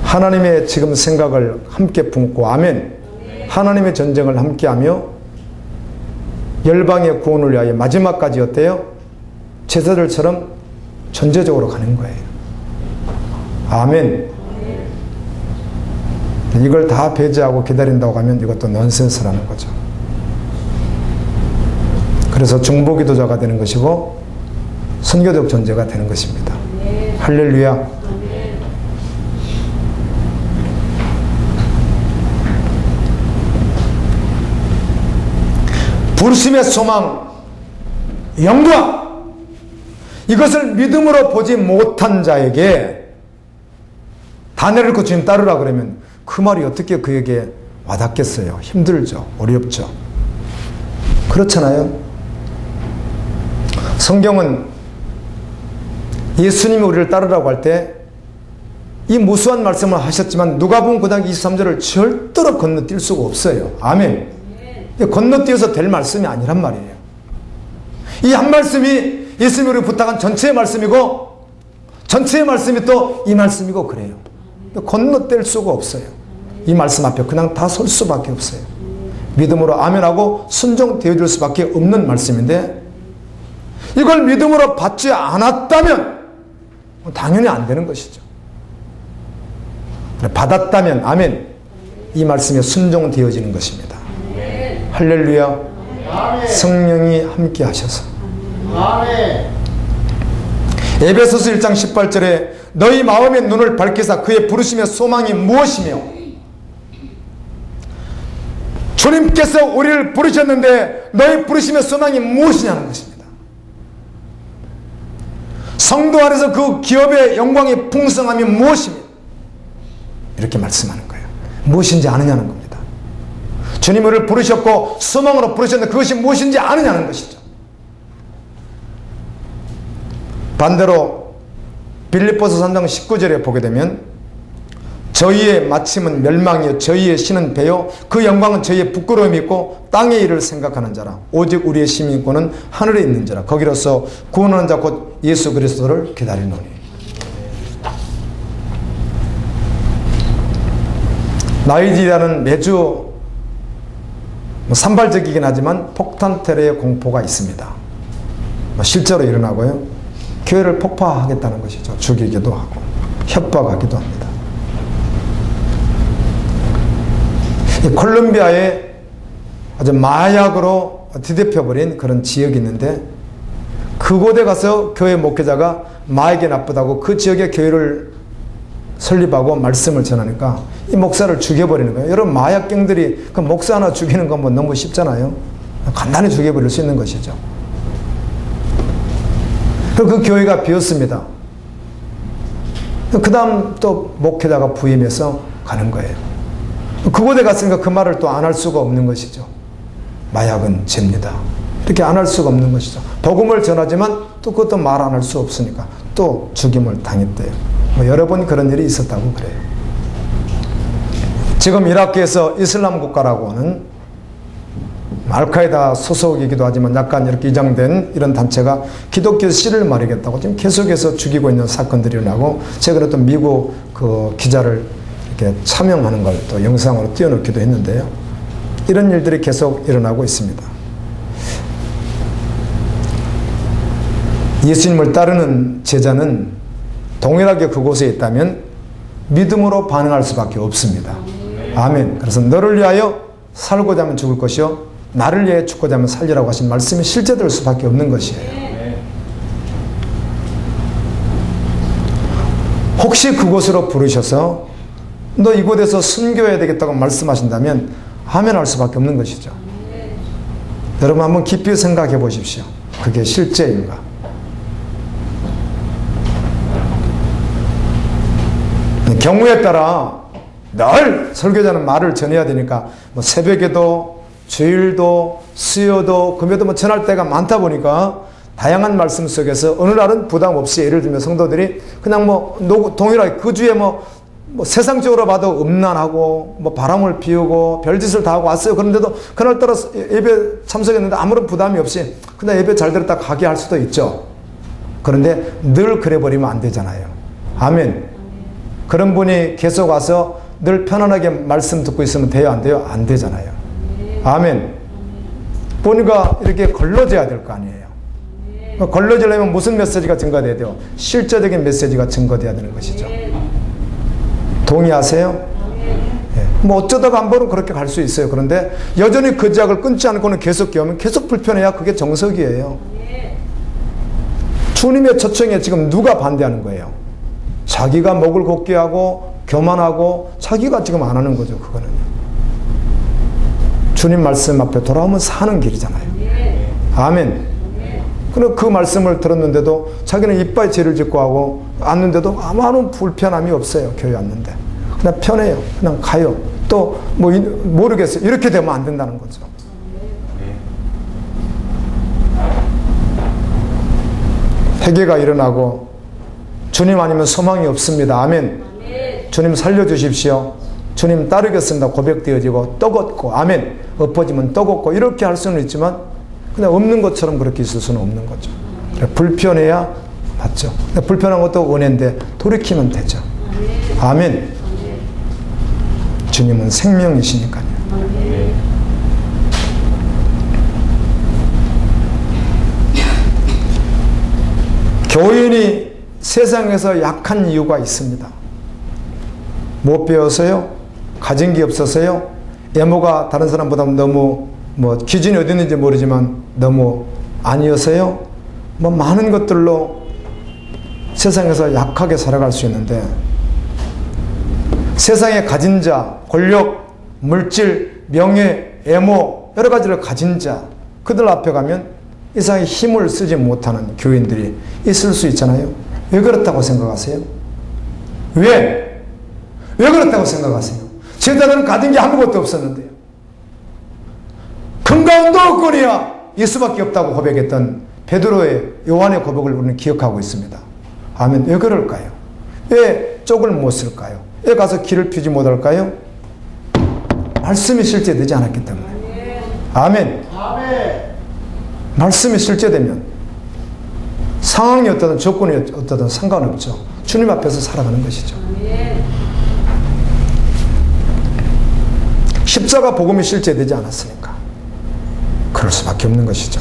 하나님의 지금 생각을 함께 품고, 아멘. 하나님의 전쟁을 함께하며 열방의 구원을 위하여 마지막까지 어때요? 제자들처럼 전제적으로 가는 거예요. 아멘. 이걸 다 배제하고 기다린다고 하면 이것도 넌센스라는 거죠. 그래서 중보기도자가 되는 것이고 선교적 존재가 되는 것입니다. 할렐루야. 부르심의 소망, 영광, 이것을 믿음으로 보지 못한 자에게 다 내려놓고 주님 따르라 그러면 그 말이 어떻게 그에게 와닿겠어요? 힘들죠. 어렵죠. 그렇잖아요. 성경은 예수님이 우리를 따르라고 할 때 이 무수한 말씀을 하셨지만 누가복음 9장 23절을 절대로 건너뛸 수가 없어요. 아멘. 건너뛰어서 될 말씀이 아니란 말이에요. 이 한 말씀이 예수님이 우리 부탁한 전체의 말씀이고 전체의 말씀이 또 이 말씀이고 그래요. 건너뛸 수가 없어요. 이 말씀 앞에 그냥 다 설 수밖에 없어요. 믿음으로 아멘하고 순종되어질 수밖에 없는 말씀인데 이걸 믿음으로 받지 않았다면 당연히 안 되는 것이죠. 받았다면 아멘, 이 말씀에 순종되어지는 것입니다. 할렐루야. 성령이 함께 하셔서. 에베소서 1장 18절에 너희 마음의 눈을 밝히사 그의 부르심의 소망이 무엇이며 주님께서 우리를 부르셨는데 너희 부르심의 소망이 무엇이냐는 것입니다. 성도 안에서 그 기업의 영광의 풍성함이 무엇이며 이렇게 말씀하는 거예요. 무엇인지 아느냐는 겁니다. 주님 우리를 부르셨고 소망으로 부르셨는데 그것이 무엇인지 아느냐는 것이죠. 반대로 빌립보서 3장 19절에 보게 되면 저희의 마침은 멸망이요 저희의 신은 배요 그 영광은 저희의 부끄러움이 있고 땅의 일을 생각하는 자라 오직 우리의 시민권은 하늘에 있는 자라 거기로서 구원하는 자 곧 예수 그리스도를 기다리노니. 나이지리아는 매주 산발적이긴 하지만 폭탄 테러의 공포가 있습니다. 실제로 일어나고요. 교회를 폭파하겠다는 것이죠. 죽이기도 하고 협박하기도 합니다. 콜롬비아에 아주 마약으로 뒤덮여버린 그런 지역이 있는데 그곳에 가서 교회 목회자가 마약이 나쁘다고 그 지역의 교회를 설립하고 말씀을 전하니까 이 목사를 죽여버리는 거예요. 여러분 마약갱들이 그 목사 하나 죽이는 건 뭐 너무 쉽잖아요. 간단히 죽여버릴 수 있는 것이죠. 그 교회가 비었습니다. 그 다음 또 목회자가 부임해서 가는 거예요. 그곳에 갔으니까 그 말을 또 안 할 수가 없는 것이죠. 마약은 죄입니다. 이렇게 안 할 수가 없는 것이죠. 복음을 전하지만 또 그것도 말 안 할 수 없으니까 또 죽임을 당했대요. 여러 번 그런 일이 있었다고 그래요. 지금 이라크에서 이슬람 국가라고 하는 알카에다 소속이기도 하지만 약간 이렇게 이장된 이런 단체가 기독교 씨를 말이겠다고 지금 계속해서 죽이고 있는 사건들이 일어나고 최근에 또 미국 그 기자를 이렇게 차명하는 걸 또 영상으로 띄워놓기도 했는데요. 이런 일들이 계속 일어나고 있습니다. 예수님을 따르는 제자는 동일하게 그곳에 있다면 믿음으로 반응할 수밖에 없습니다. 아멘. 그래서 너를 위하여 살고자 하면 죽을 것이요 나를 위해 죽고자 하면 살리라고 하신 말씀이 실제될 수밖에 없는 것이에요. 혹시 그곳으로 부르셔서 너 이곳에서 순교해야 되겠다고 말씀하신다면 아멘 할 수밖에 없는 것이죠. 여러분 한번 깊이 생각해 보십시오. 그게 실제인가? 경우에 따라 늘 설교자는 말을 전해야 되니까 뭐 새벽에도 주일도 수요도 금요도 뭐 전할 때가 많다 보니까 다양한 말씀 속에서 어느 날은 부담 없이 예를 들면 성도들이 그냥 뭐 동일하게 그 주에 뭐 세상적으로 봐도 음란하고 뭐 바람을 피우고 별짓을 다 하고 왔어요. 그런데도 그날따라 예배 참석했는데 아무런 부담이 없이 그냥 예배 잘 들었다 가게 할 수도 있죠. 그런데 늘 그래 버리면 안 되잖아요. 아멘. 그런 분이 계속 와서 늘 편안하게 말씀 듣고 있으면 돼요? 안 돼요? 안 되잖아요. 아멘. 보니까 이렇게 걸러져야 될 거 아니에요. 걸러지려면 무슨 메시지가 증가돼야 돼요? 실제적인 메시지가 증거돼야 되는 것이죠. 동의하세요? 네. 뭐 어쩌다가 한 번은 그렇게 갈 수 있어요. 그런데 여전히 그 제약을 끊지 않고는 계속 깨우면 계속 불편해야 그게 정석이에요. 주님의 초청에 지금 누가 반대하는 거예요? 자기가 목을 곧게 하고 교만하고 자기가 지금 안 하는 거죠. 그거는요. 주님 말씀 앞에 돌아오면 사는 길이잖아요. 아멘. 그럼 그 말씀을 들었는데도 자기는 이빨 죄를 짓고 하고 왔는데도 아무런 불편함이 없어요. 교회 왔는데 그냥 편해요. 그냥 가요. 또 뭐 모르겠어요. 이렇게 되면 안 된다는 거죠. 회개가 일어나고 주님 아니면 소망이 없습니다. 아멘. 주님 살려주십시오. 주님 따르겠습니다. 고백되어지고 떡 얻고 아멘. 엎어지면 떡 얻고 이렇게 할 수는 있지만 그냥 없는 것처럼 그렇게 있을 수는 없는 거죠. 불편해야 맞죠. 불편한 것도 은혜인데 돌이키면 되죠. 아멘. 주님은 생명이시니까요. 교인이 세상에서 약한 이유가 있습니다. 못 배워서요? 가진 게 없어서요? 외모가 다른 사람보다 너무 뭐 기준이 어디 있는지 모르지만 너무 아니어서요? 뭐 많은 것들로 세상에서 약하게 살아갈 수 있는데 세상에 가진 자, 권력, 물질, 명예, 외모 여러 가지를 가진 자 그들 앞에 가면 이상의 힘을 쓰지 못하는 교인들이 있을 수 있잖아요. 왜 그렇다고 생각하세요? 왜 그렇다고 생각하세요? 제자들은 가진 게 아무것도 없었는데요. 금가운도 없거니와 예수밖에 없다고 고백했던 베드로의 요한의 고백을 우리는 기억하고 있습니다. 아멘. 왜 그럴까요? 왜 쪽을 못 쓸까요? 왜 가서 길을 피지 못할까요? 말씀이 실제되지 않았기 때문에. 아멘. 말씀이 실제되면 상황이 어떠든 조건이 어떠든 상관없죠. 주님 앞에서 살아가는 것이죠. 십자가 복음이 실제되지 않았으니까 그럴 수밖에 없는 것이죠.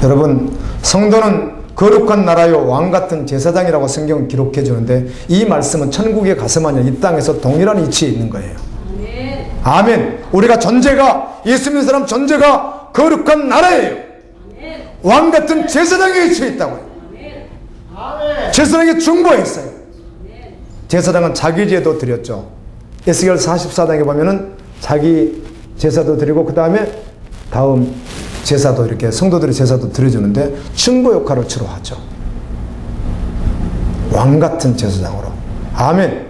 여러분, 성도는 거룩한 나라요 왕같은 제사장이라고 성경은 기록해 주는데 이 말씀은 천국에 가서만이 이 땅에서 동일한 위치에 있는 거예요. 아멘. 우리가 존재가 예수 믿는 사람 존재가 거룩한 나라예요. 왕같은 제사장의 위치에 있다고요. 제사장이 중보했어요. 제사장은 자기 제도 드렸죠. 에스겔 44장에 보면은 자기 제사도 드리고 그 다음에 다음 제사도 이렇게 성도들의 제사도 드려주는데 중보 역할을 주로 하죠. 왕같은 제사장으로. 아멘.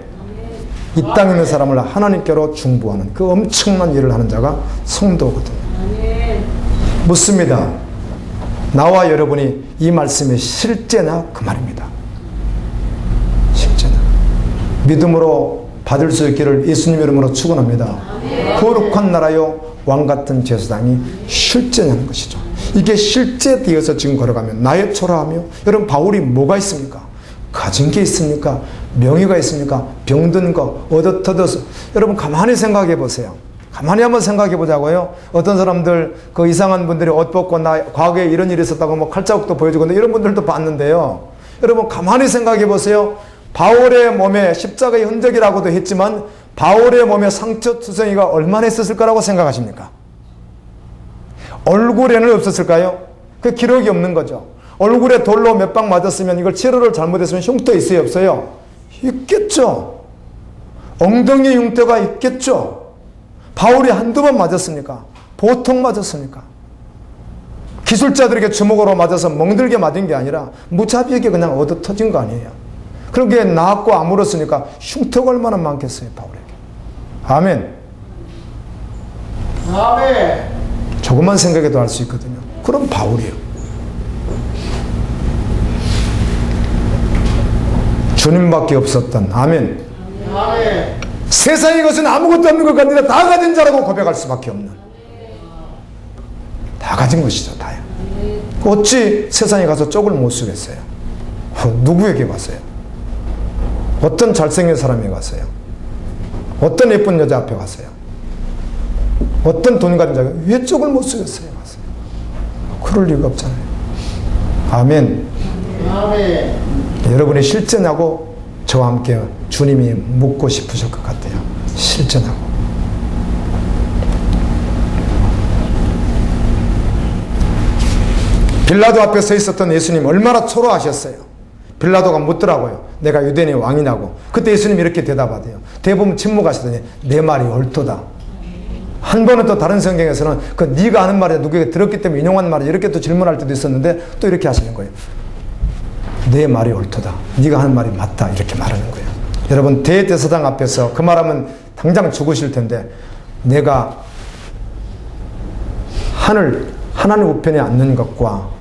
이 땅에 있는 사람을 하나님께로 중보하는 그 엄청난 일을 하는 자가 성도거든요. 묻습니다. 나와 여러분이 이 말씀이 실제나 그 말입니다. 실제나. 믿음으로 받을 수 있기를 예수님 이름으로 축원합니다. 거룩한 나라요 왕같은 제사장이 실제냐는 것이죠. 이게 실제되어서 지금 걸어가면 나의 초라하며 여러분 바울이 뭐가 있습니까? 가진 게 있습니까? 명예가 있습니까? 병든 거 얻어터져서 여러분 가만히 생각해 보세요. 가만히 한번 생각해 보자고요. 어떤 사람들 그 이상한 분들이 옷 벗고 나 과거에 이런 일이 있었다고 뭐 칼자국도 보여주고 이런 분들도 봤는데요. 여러분 가만히 생각해 보세요. 바울의 몸에 십자가의 흔적이라고도 했지만 바울의 몸에 상처투성이가 얼마나 있었을 거라고 생각하십니까? 얼굴에는 없었을까요? 그 기록이 없는 거죠. 얼굴에 돌로 몇 방 맞았으면 이걸 치료를 잘못했으면 흉터 있어요? 없어요? 있겠죠. 엉덩이 흉터가 있겠죠. 바울이 한두 번 맞았습니까? 보통 맞았습니까? 기술자들에게 주먹으로 맞아서 멍들게 맞은 게 아니라 무자비하게 그냥 얻어 터진 거 아니에요. 그렇게 나았고 아물었으니까 흉터가 얼마나 많겠어요, 바울에게. 아멘. 아멘. 조금만 생각해도 알 수 있거든요. 그럼 바울이에요. 주님밖에 없었던, 아멘. 아멘. 세상에 것은 아무것도 없는 것 같는데 다 가진 자라고 고백할 수밖에 없는, 다 가진 것이죠. 다요. 어찌 세상에 가서 쪽을 못 쓰겠어요? 누구에게 갔어요? 어떤 잘생긴 사람에게 갔어요? 어떤 예쁜 여자 앞에 갔어요? 어떤 돈 가진 자가 왜 쪽을 못 쓰겠어요? 갔어요. 그럴 리가 없잖아요. 아멘. 아멘. 여러분이 실제냐고 저와 함께 주님이 묻고 싶으실 것 같아요. 실제냐고. 빌라도 앞에 서 있었던 예수님 얼마나 초라하셨어요. 빌라도가 묻더라고요. 내가 유대인의 왕이냐고. 그때 예수님이 이렇게 대답하대요. 대부분 침묵하시더니 내 말이 옳도다. 한 번은 또 다른 성경에서는 그 네가 하는 말이 누구에게 들었기 때문에 인용한 말이 이렇게 또 질문할 때도 있었는데 또 이렇게 하시는 거예요. 내 말이 옳도다. 네가 하는 말이 맞다. 이렇게 말하는 거예요. 여러분 대제사장 앞에서 그 말하면 당장 죽으실 텐데 내가 하나님 우편에 앉는 것과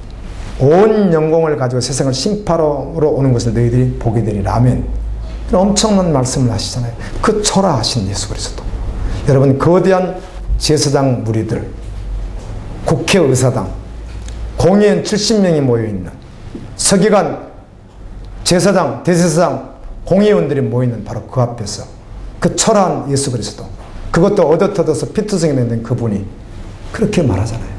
온 영광을 가지고 세상을 심판하러 오는 것을 너희들이 보게 되리라. 아멘. 엄청난 말씀을 하시잖아요. 그 초라하신 예수 그리스도. 여러분 거대한 제사장 무리들, 국회의사당, 공의원 70명이 모여있는 서기관, 제사장, 대제사장, 공의원들이 모이는 바로 그 앞에서 그 초라한 예수 그리스도, 그것도 얻어터져서 피투성이 맺는 그분이 그렇게 말하잖아요.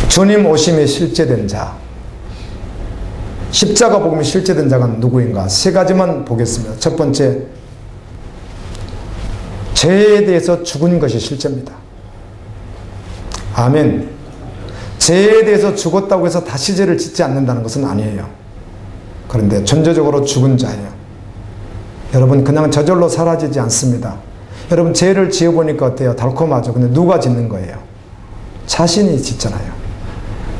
주님 오심이 실제된 자, 십자가 복음이 실제된 자가 누구인가? 세 가지만 보겠습니다. 첫 번째, 죄에 대해서 죽은 것이 실제입니다. 아멘. 죄에 대해서 죽었다고 해서 다시 죄를 짓지 않는다는 것은 아니에요. 그런데 전적으로 죽은 자예요. 여러분 그냥 저절로 사라지지 않습니다. 여러분 죄를 지어보니까 어때요? 달콤하죠. 근데 누가 짓는 거예요? 자신이 짓잖아요.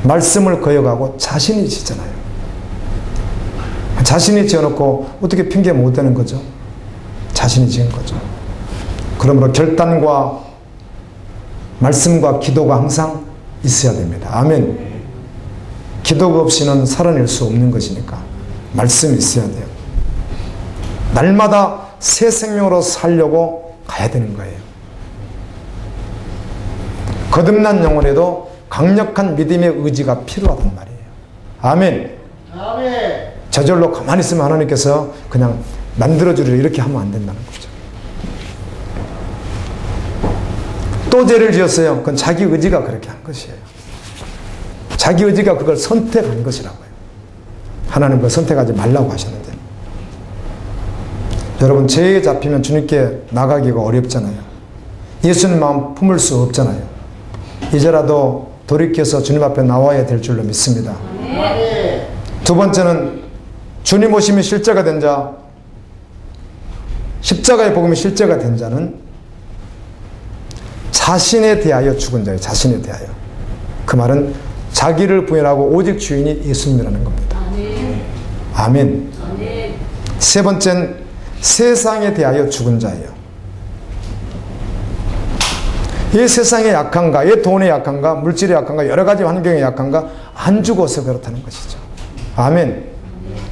말씀을 거역하고 자신이 짓잖아요. 자신이 지어놓고 어떻게 핑계 못 대는 거죠? 자신이 지은 거죠. 그러므로 결단과 말씀과 기도가 항상 있어야 됩니다. 아멘. 기도가 없이는 살아낼 수 없는 것이니까 말씀이 있어야 돼요. 날마다 새 생명으로 살려고 가야 되는 거예요. 거듭난 영혼에도 강력한 믿음의 의지가 필요하단 말이에요. 아멘. 아멘. 저절로 가만히 있으면 하나님께서 그냥 만들어주려 이렇게 하면 안 된다는 거죠. 또 죄를 지었어요. 그건 자기 의지가 그렇게 한 것이에요. 자기 의지가 그걸 선택한 것이라고요. 하나님 그걸 선택하지 말라고 하셨는데. 여러분 죄에 잡히면 주님께 나가기가 어렵잖아요. 예수님 마음 품을 수 없잖아요. 이제라도 돌이켜서 주님 앞에 나와야 될 줄로 믿습니다. 아멘. 두 번째는 주님 오심이 실제가 된 자, 십자가의 복음이 실제가 된 자는 자신에 대하여 죽은 자예요. 자신에 대하여. 그 말은 자기를 부인하고 오직 주인이 예수님이라는 겁니다. 아멘. 아멘. 세 번째는 세상에 대하여 죽은 자예요. 이 세상에 약한가, 이 돈에 약한가, 물질에 약한가, 여러 가지 환경에 약한가, 안 죽어서 그렇다는 것이죠. 아멘.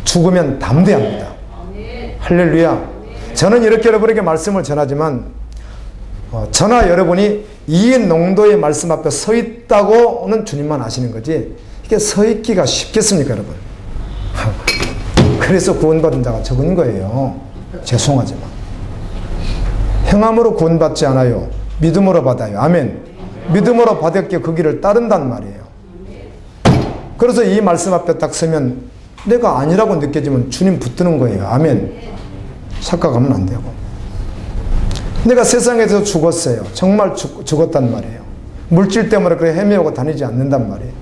죽으면 담대합니다. 할렐루야. 저는 이렇게 여러분에게 말씀을 전하지만 저나 여러분이 이 농도의 말씀 앞에 서 있다고는 주님만 아시는 거지 이게 서 있기가 쉽겠습니까 여러분? 그래서 구원받은 자가 적은 거예요. 죄송하지만. 행함으로 구원받지 않아요. 믿음으로 받아요. 아멘. 믿음으로 받았기에 그 길을 따른단 말이에요. 그래서 이 말씀 앞에 딱 서면 내가 아니라고 느껴지면 주님 붙드는 거예요. 아멘. 착각하면 안 되고. 내가 세상에서 죽었어요. 정말 죽었단 말이에요. 물질 때문에 그렇게 헤매고 다니지 않는단 말이에요.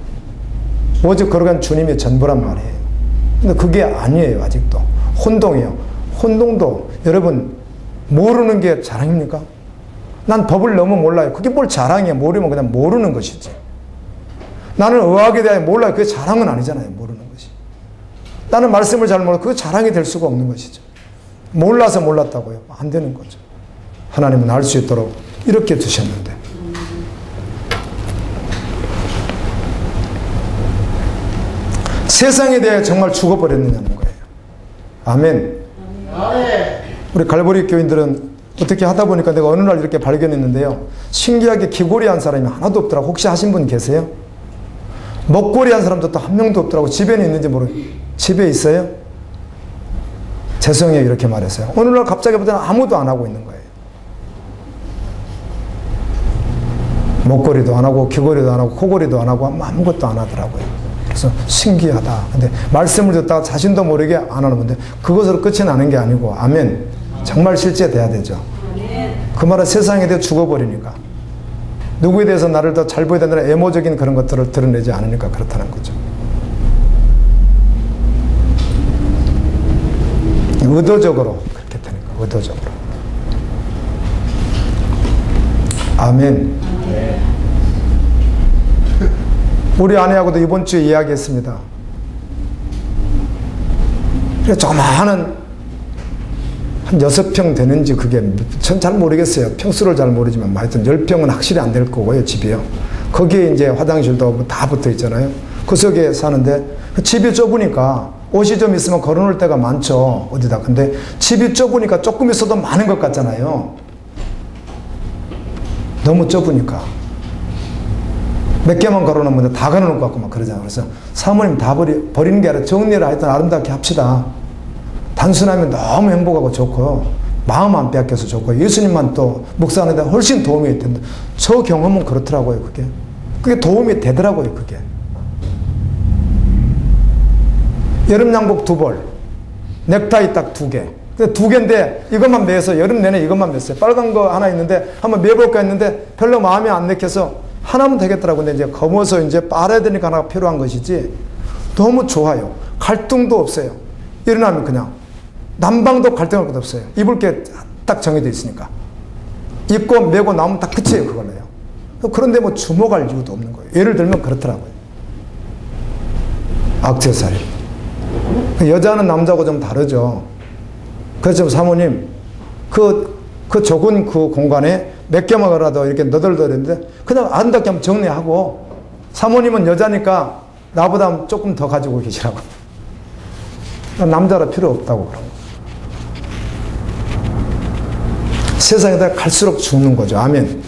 오직 걸어간 주님이 전부란 말이에요. 근데 그게 아니에요. 아직도. 혼동이에요. 혼동도 여러분 모르는 게 자랑입니까? 난 법을 너무 몰라요. 그게 뭘 자랑이에요. 모르면 그냥 모르는 것이지. 나는 의학에 대해 몰라요. 그게 자랑은 아니잖아요. 모르는 것이. 나는 말씀을 잘 몰라요. 그게 자랑이 될 수가 없는 것이죠. 몰라서 몰랐다고요. 안 되는 거죠. 하나님은 알 수 있도록 이렇게 두셨는데. 세상에 대해 정말 죽어버렸느냐는 거예요. 아멘. 아멘. 우리 갈보리 교인들은 어떻게 하다 보니까 내가 어느 날 이렇게 발견했는데요. 신기하게 귀고리한 사람이 하나도 없더라고. 혹시 하신 분 계세요? 먹고리한 사람도 또 한 명도 없더라고. 집에는 있는지 모르겠어요. 집에 있어요? 죄송해요. 이렇게 말했어요. 어느 날 갑자기 보더니 아무도 안 하고 있는 거예요. 목걸이도 안 하고 귀걸이도 안 하고 코걸이도 안 하고 아무것도 안 하더라고요. 그래서 신기하다. 근데 말씀을 듣다가 자신도 모르게 안 하는 건데 그것으로 끝이 나는 게 아니고 아멘. 정말 실제 돼야 되죠. 그 말은 세상에 대해 죽어버리니까 누구에 대해서 나를 더 잘 보여야 된다는 애모적인 그런 것들을 드러내지 않으니까 그렇다는 거죠. 의도적으로 그렇게 되는 거예요. 의도적으로. 아멘. 우리 아내하고도 이번 주에 이야기했습니다. 조그마한 한 6평 되는지 그게 전 잘 모르겠어요. 평수를 잘 모르지만 하여튼 10평은 확실히 안 될 거고요. 집이요. 거기에 이제 화장실도 다 붙어 있잖아요. 그 속에 사는데 집이 좁으니까 옷이 좀 있으면 걸어놓을 데가 많죠. 어디다. 근데 집이 좁으니까 조금 있어도 많은 것 같잖아요. 너무 좁으니까. 몇 개만 걸어놓으면 다 걸어놓을 것 같고 막 그러잖아요. 그래서 사모님 다 버리는 게 아니라 정리를 하여튼 아름답게 합시다. 단순하면 너무 행복하고 좋고 마음 안 빼앗겨서 좋고 예수님만 또 묵상하는데 훨씬 도움이 될 텐데 저 경험은 그렇더라고요. 그게 도움이 되더라고요. 그게 여름 양복 2벌 넥타이 딱 2개 2개인데 이것만 매서 여름 내내 이것만 맸어요. 빨간 거 하나 있는데 한번 매볼까 했는데 별로 마음에 안 내켜서 하나면 되겠더라고요. 근데 이제 검어서 이제 빨아야 되니까 하나가 필요한 것이지 너무 좋아요. 갈등도 없어요. 일어나면 그냥 난방도 갈등할 것도 없어요. 입을 게 딱 정해져 있으니까. 입고 매고 나오면 딱 끝이에요. 그걸로요. 그런데 뭐 주목할 이유도 없는 거예요. 예를 들면 그렇더라고요. 액세서리. 여자는 남자하고 좀 다르죠. 그래서 사모님 그 좁은 그 공간에 몇 개만 걸어도 이렇게 너덜너덜했는데 그냥 아름답게 한번 정리하고 사모님은 여자니까 나보다 조금 더 가지고 계시라고. 남자라 필요 없다고 그런 거. 세상에다 갈수록 죽는 거죠. 아멘.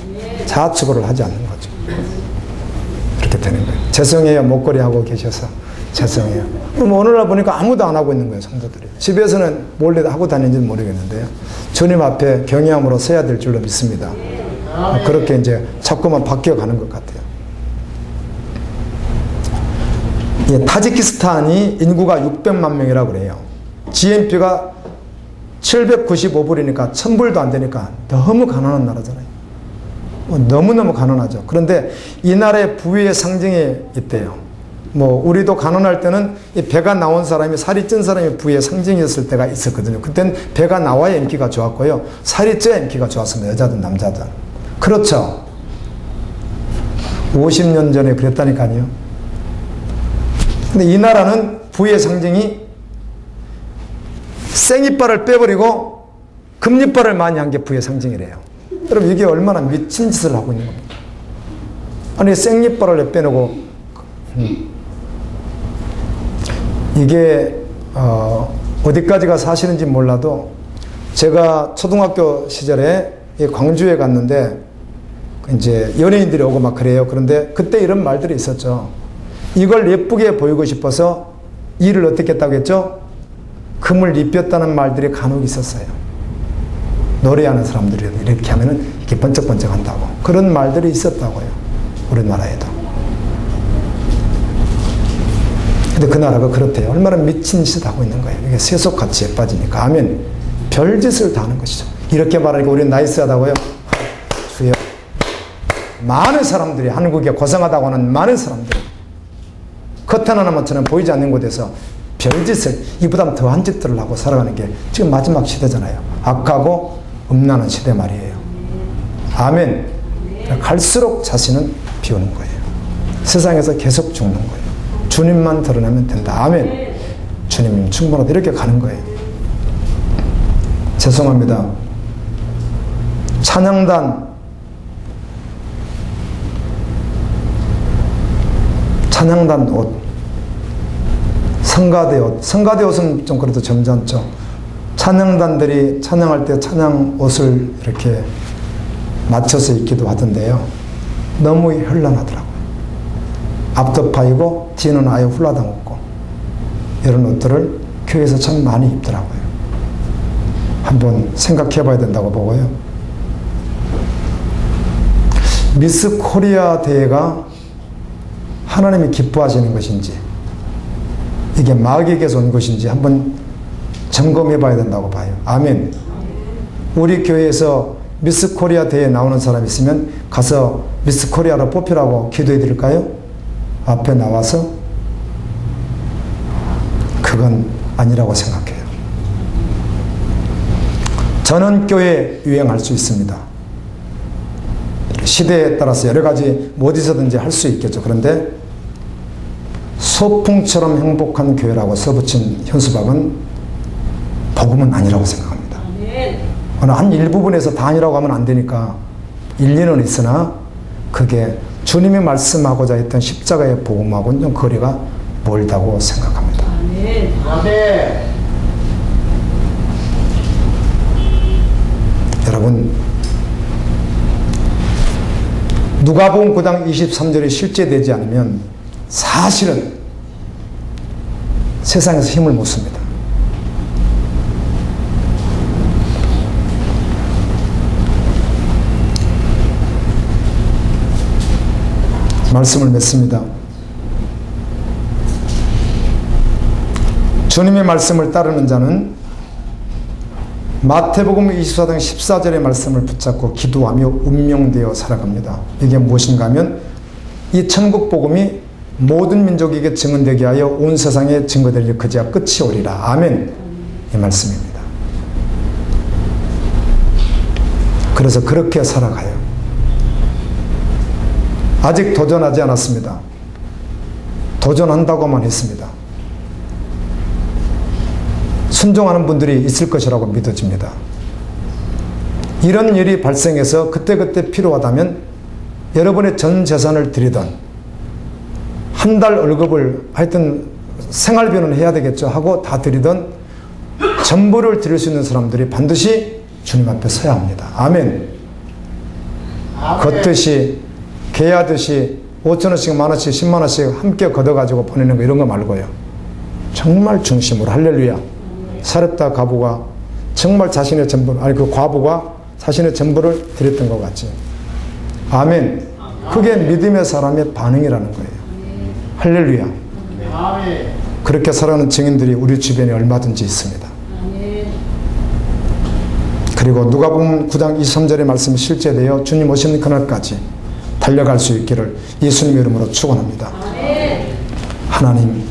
자아추구를 하지 않는 거죠. 그렇게 되는 거예요. 죄송해요. 목걸이 하고 계셔서 죄송해요. 뭐 오늘날 보니까 아무도 안 하고 있는 거예요. 성도들이. 집에서는 몰래 하고 다니는지는 모르겠는데요. 주님 앞에 경외함으로 서야 될 줄로 믿습니다. 그렇게 이제 자꾸만 바뀌어가는 것 같아요. 예, 타지키스탄이 인구가 600만 명이라고 그래요. GNP가 795불이니까 1000불도 안 되니까 너무 가난한 나라잖아요. 너무너무 가난하죠. 그런데 이 나라의 부의 상징이 있대요. 뭐 우리도 가난할 때는 이 배가 나온 사람이 살이 찐 사람이 부의 상징이었을 때가 있었거든요. 그때는 배가 나와야 인기가 좋았고요. 살이 쪄야 인기가 좋았습니다. 여자든 남자든. 그렇죠. 50년 전에 그랬다니까요. 근데 이 나라는 부의 상징이 생이빨을 빼버리고 금이빨을 많이 한 게 부의 상징이래요. 여러분 이게 얼마나 미친 짓을 하고 있는 겁니까? 아니 생이빨을 빼놓고 이게 어디까지가 사실인지 몰라도 제가 초등학교 시절에 광주에 갔는데 이제 연예인들이 오고 막 그래요. 그런데 그때 이런 말들이 있었죠. 이걸 예쁘게 보이고 싶어서 일을 어떻게 했다고 했죠? 금을 입혔다는 말들이 간혹 있었어요. 노래하는 사람들이 이렇게 하면은 이렇게 번쩍번쩍 한다고. 그런 말들이 있었다고요. 우리나라에도. 근데 그 나라가 그렇대요. 얼마나 미친 짓을 하고 있는 거예요. 이게 세속가치에 빠지니까. 아멘. 별짓을 다 하는 것이죠. 이렇게 말하니까 우리는 나이스하다고요. 주여. 많은 사람들이 한국에 고생하다고 하는 많은 사람들이 겉은 하나만처럼 보이지 않는 곳에서 별짓을 이보다 더한 짓들을 하고 살아가는 게 지금 마지막 시대잖아요. 악하고 음란한 시대 말이에요. 아멘. 갈수록 자신은 비우는 거예요. 세상에서 계속 죽는 거예요. 주님만 드러내면 된다. 아멘. 주님은 충분하다. 이렇게 가는 거예요. 죄송합니다. 찬양단 옷, 성가대 옷. 성가대 옷은 좀 그래도 점잖죠. 찬양단들이 찬양할 때 찬양 옷을 이렇게 맞춰서 입기도 하던데요. 너무 현란하더라고요. 앞도 파이고 뒤는 아예 훌라당 없고 이런 옷들을 교회에서 참 많이 입더라고요. 한번 생각해 봐야 된다고 보고요. 미스 코리아 대회가 하나님이 기뻐하시는 것인지 이게 마귀에게서 온 것인지 한번 점검해 봐야 된다고 봐요. 아멘. 우리 교회에서 미스 코리아 대회에 나오는 사람 있으면 가서 미스 코리아로 뽑히라고 기도해 드릴까요? 앞에 나와서? 그건 아니라고 생각해요. 전원교회 유행할 수 있습니다. 시대에 따라서 여러 가지 어디서든지 할 수 있겠죠. 그런데 소풍처럼 행복한 교회라고 써붙인 현수막은 복음은 아니라고 생각합니다. 어느 한 일부분에서 다 아니라고 하면 안 되니까 일리는 있으나 그게 주님이 말씀하고자 했던 십자가의 복음하고는 좀 거리가 멀다고 생각합니다. 아멘. 여러분, 누가복음 9장 23절이 실제되지 않으면 사실은 세상에서 힘을 못 씁니다. 말씀을 맺습니다. 주님의 말씀을 따르는 자는 마태복음 24장 14절의 말씀을 붙잡고 기도하며 운명되어 살아갑니다. 이게 무엇인가 하면 이 천국 복음이 모든 민족에게 증언되게 하여 온 세상에 증거될 일 그제야 끝이 오리라. 아멘. 이 말씀입니다. 그래서 그렇게 살아가요. 아직 도전하지 않았습니다. 도전한다고만 했습니다. 순종하는 분들이 있을 것이라고 믿어집니다. 이런 일이 발생해서 그때그때 필요하다면 여러분의 전 재산을 드리던 한 달 월급을 하여튼 생활비는 해야 되겠죠 하고 다 드리던 전부를 드릴 수 있는 사람들이 반드시 주님 앞에 서야 합니다. 아멘. 걷듯이 개하듯이 5,000원씩 만원씩 10만원씩 함께 걷어가지고 보내는 거 이런 거 말고요. 정말 중심으로 할렐루야. 사렙다 과부가 정말 자신의 전부, 아니 그 과부가 자신의 전부를 드렸던 것 같지. 아멘. 그게 믿음의 사람의 반응이라는 거예요. 할렐루야. 아멘. 그렇게 살아가는 증인들이 우리 주변에 얼마든지 있습니다. 그리고 누가복음 9장 23절의 말씀이 실제되어 주님 오시는 그날까지 달려갈 수 있기를 예수님의 이름으로 축원합니다. 하나님